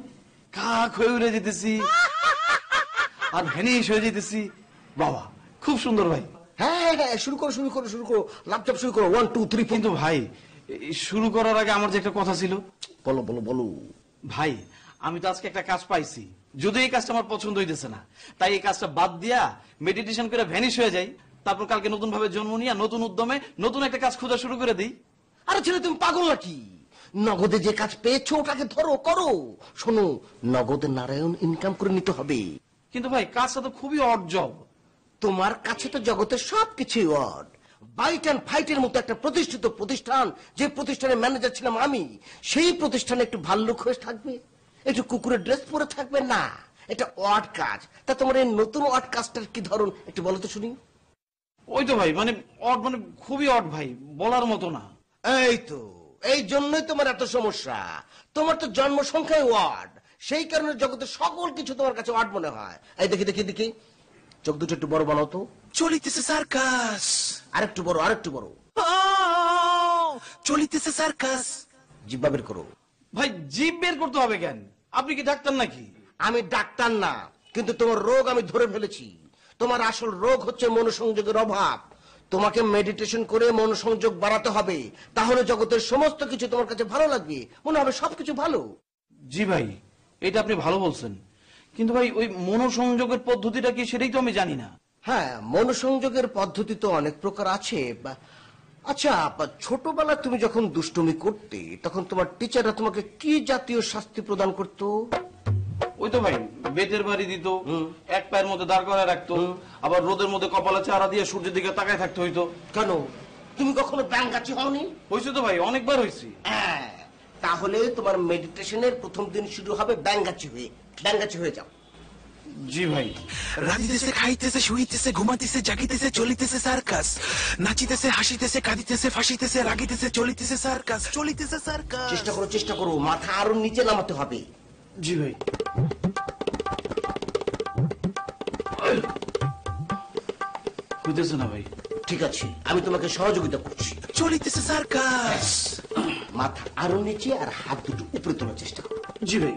S6: কাক হয়ে উড়ে যেতেছি আর ভ্যানিশ হয়ে যেতেছি, বাবা খুব সুন্দর ভাই।
S5: হ্যাঁ হ্যাঁ, শুরু করো শুরু করো শুরু করো, ল্যাপটপ শুরু করো। 1 2 3।
S6: কিন্তু ভাই শুরু করার আগে আমার যে একটা কথা ছিল।
S5: বলো বলো বলো।
S6: ভাই আমি তো আজকে একটা কাজ পাইছি, যদি এই কাজটা আমার পছন্দ হইতেছে না, তাই এই কাজটা বাদ দিয়া মেডিটেশন করে ভ্যানিশ হয়ে যাই, তারপর কালকে নতুন ভাবে জন্ম নিয়ে নতুন উদ্যমে নতুন একটা কাজ খোঁজা শুরু করে দিই।
S5: আরে ছেলে তুমি পাগল নাকি? নগদে যে কাজ পেয়েছো ওটাকে ধরো, করো। শোনো, নগদে নারায়ণ ইনকাম করে নিতে হবে।
S6: কিন্তু ভাই কাজটা তো খুবই অড জব।
S5: তোমার কাছে তো জগতের সবকিছুই অড। বাইট অ্যান্ড ফাইটের মতো একটা প্রতিষ্ঠিত প্রতিষ্ঠান, যে প্রতিষ্ঠানের ম্যানেজার ছিলাম আমি, সেই প্রতিষ্ঠানে একটু ভাল্লুক হয়ে থাকবে, একটু কুকুরের ড্রেস পরে থাকবে না, এটা অড কাজ। তা তোমার এই নতুন অড কাজটার কি ধরন একটু বলো তো শুনি।
S6: ওই তো ভাই মানে অড, মানে খুবই অড ভাই, বলার মতো না।
S5: এই তো এই জন্যই তোমার এত সমস্যা। তোমার তো জন্ম সংখ্যায় ওয়ার্ড, সেই কারণে জগতের সকল কিছু তোমার কাছে ওয়ার্ড মনে হয়। এই দেখি দেখি দেখি, চোখ দুটো একটু বড় বানাও তো।
S4: চলিতেছে সার্কাস।
S5: আরেকটু বড়, আরেকটু বড়।
S4: চলিতেছে সার্কাস।
S5: জিহ্বা বের করো।
S6: ভাই জিভ বের করতে হবে কেন? আপনি কি ডাক্তার নাকি?
S5: আমি ডাক্তার না, কিন্তু তোমার রোগ আমি ধরে ফেলেছি। তোমার আসল রোগ হচ্ছে মনোসংযোগের অভাব। তোমাকে মেডিটেশন করে মনোসংযোগ বাড়াতে হবে, তাহলে জগতের সমস্ত কিছু তোমার কাছে ভালো লাগবে, মনে হবে সবকিছু ভালো।
S6: জি ভাই, এটা আপনি ভালো বলছেন, কিন্তু ভাই ওই মনোসংযোগের পদ্ধতিটা কি সেটাই তো আমি জানি না।
S5: হ্যাঁ, মনোসংযোগের পদ্ধতি তো অনেক প্রকার আছে। আচ্ছা, ছোটবেলা তুমি যখন দুষ্টুমি করতে তখন তোমার টিচাররা তোমাকে কি জাতীয় শাস্তি প্রদান করতো?
S6: ওই তো ভাই বেতের বাড়ি দিত, এক পায়ের মধ্যে দাঁড় করায় রাখতো, আবার রোদের মধ্যে কপালে চারা দিয়ে সূর্যের দিকে তাকায় থাকতে হইতো।
S5: কেন, তুমি কখনো ব্যাঙাচি হওনি?
S6: হয়েছে তো ভাই, অনেকবার হয়েছি।
S5: হ্যাঁ, তাহলে তোমার মেডিটেশনের প্রথম দিন শুরু হবে ব্যাঙাচি হয়ে। ব্যাঙাচি হয়ে যাও।
S6: জি ভাই।
S4: রাঁধিতেছে খাইতেছে শুইতেছে ঘুমাতেছে জাগিতেছে চলিতেছে সার্কাস, নাচিতেছে হাসিতেছে কাঁদিতেছে ফাঁসিতেছে রাগিতেছে চলিতেছে সার্কাস, চলিতেছে সার্কাস।
S5: চেষ্টা করো চেষ্টা করো, মাথা আরো নিচে নামাতে হবে।
S6: জি ভাই। হইতেছে না ভাই।
S5: ঠিক আছে, আমি তোমাকে সহযোগিতা করছি।
S4: চলিতেছে সার্কাস।
S5: মাথা আরো নিচে আর হাত দুটো উপরে তোলার চেষ্টা করো।
S6: জি ভাই।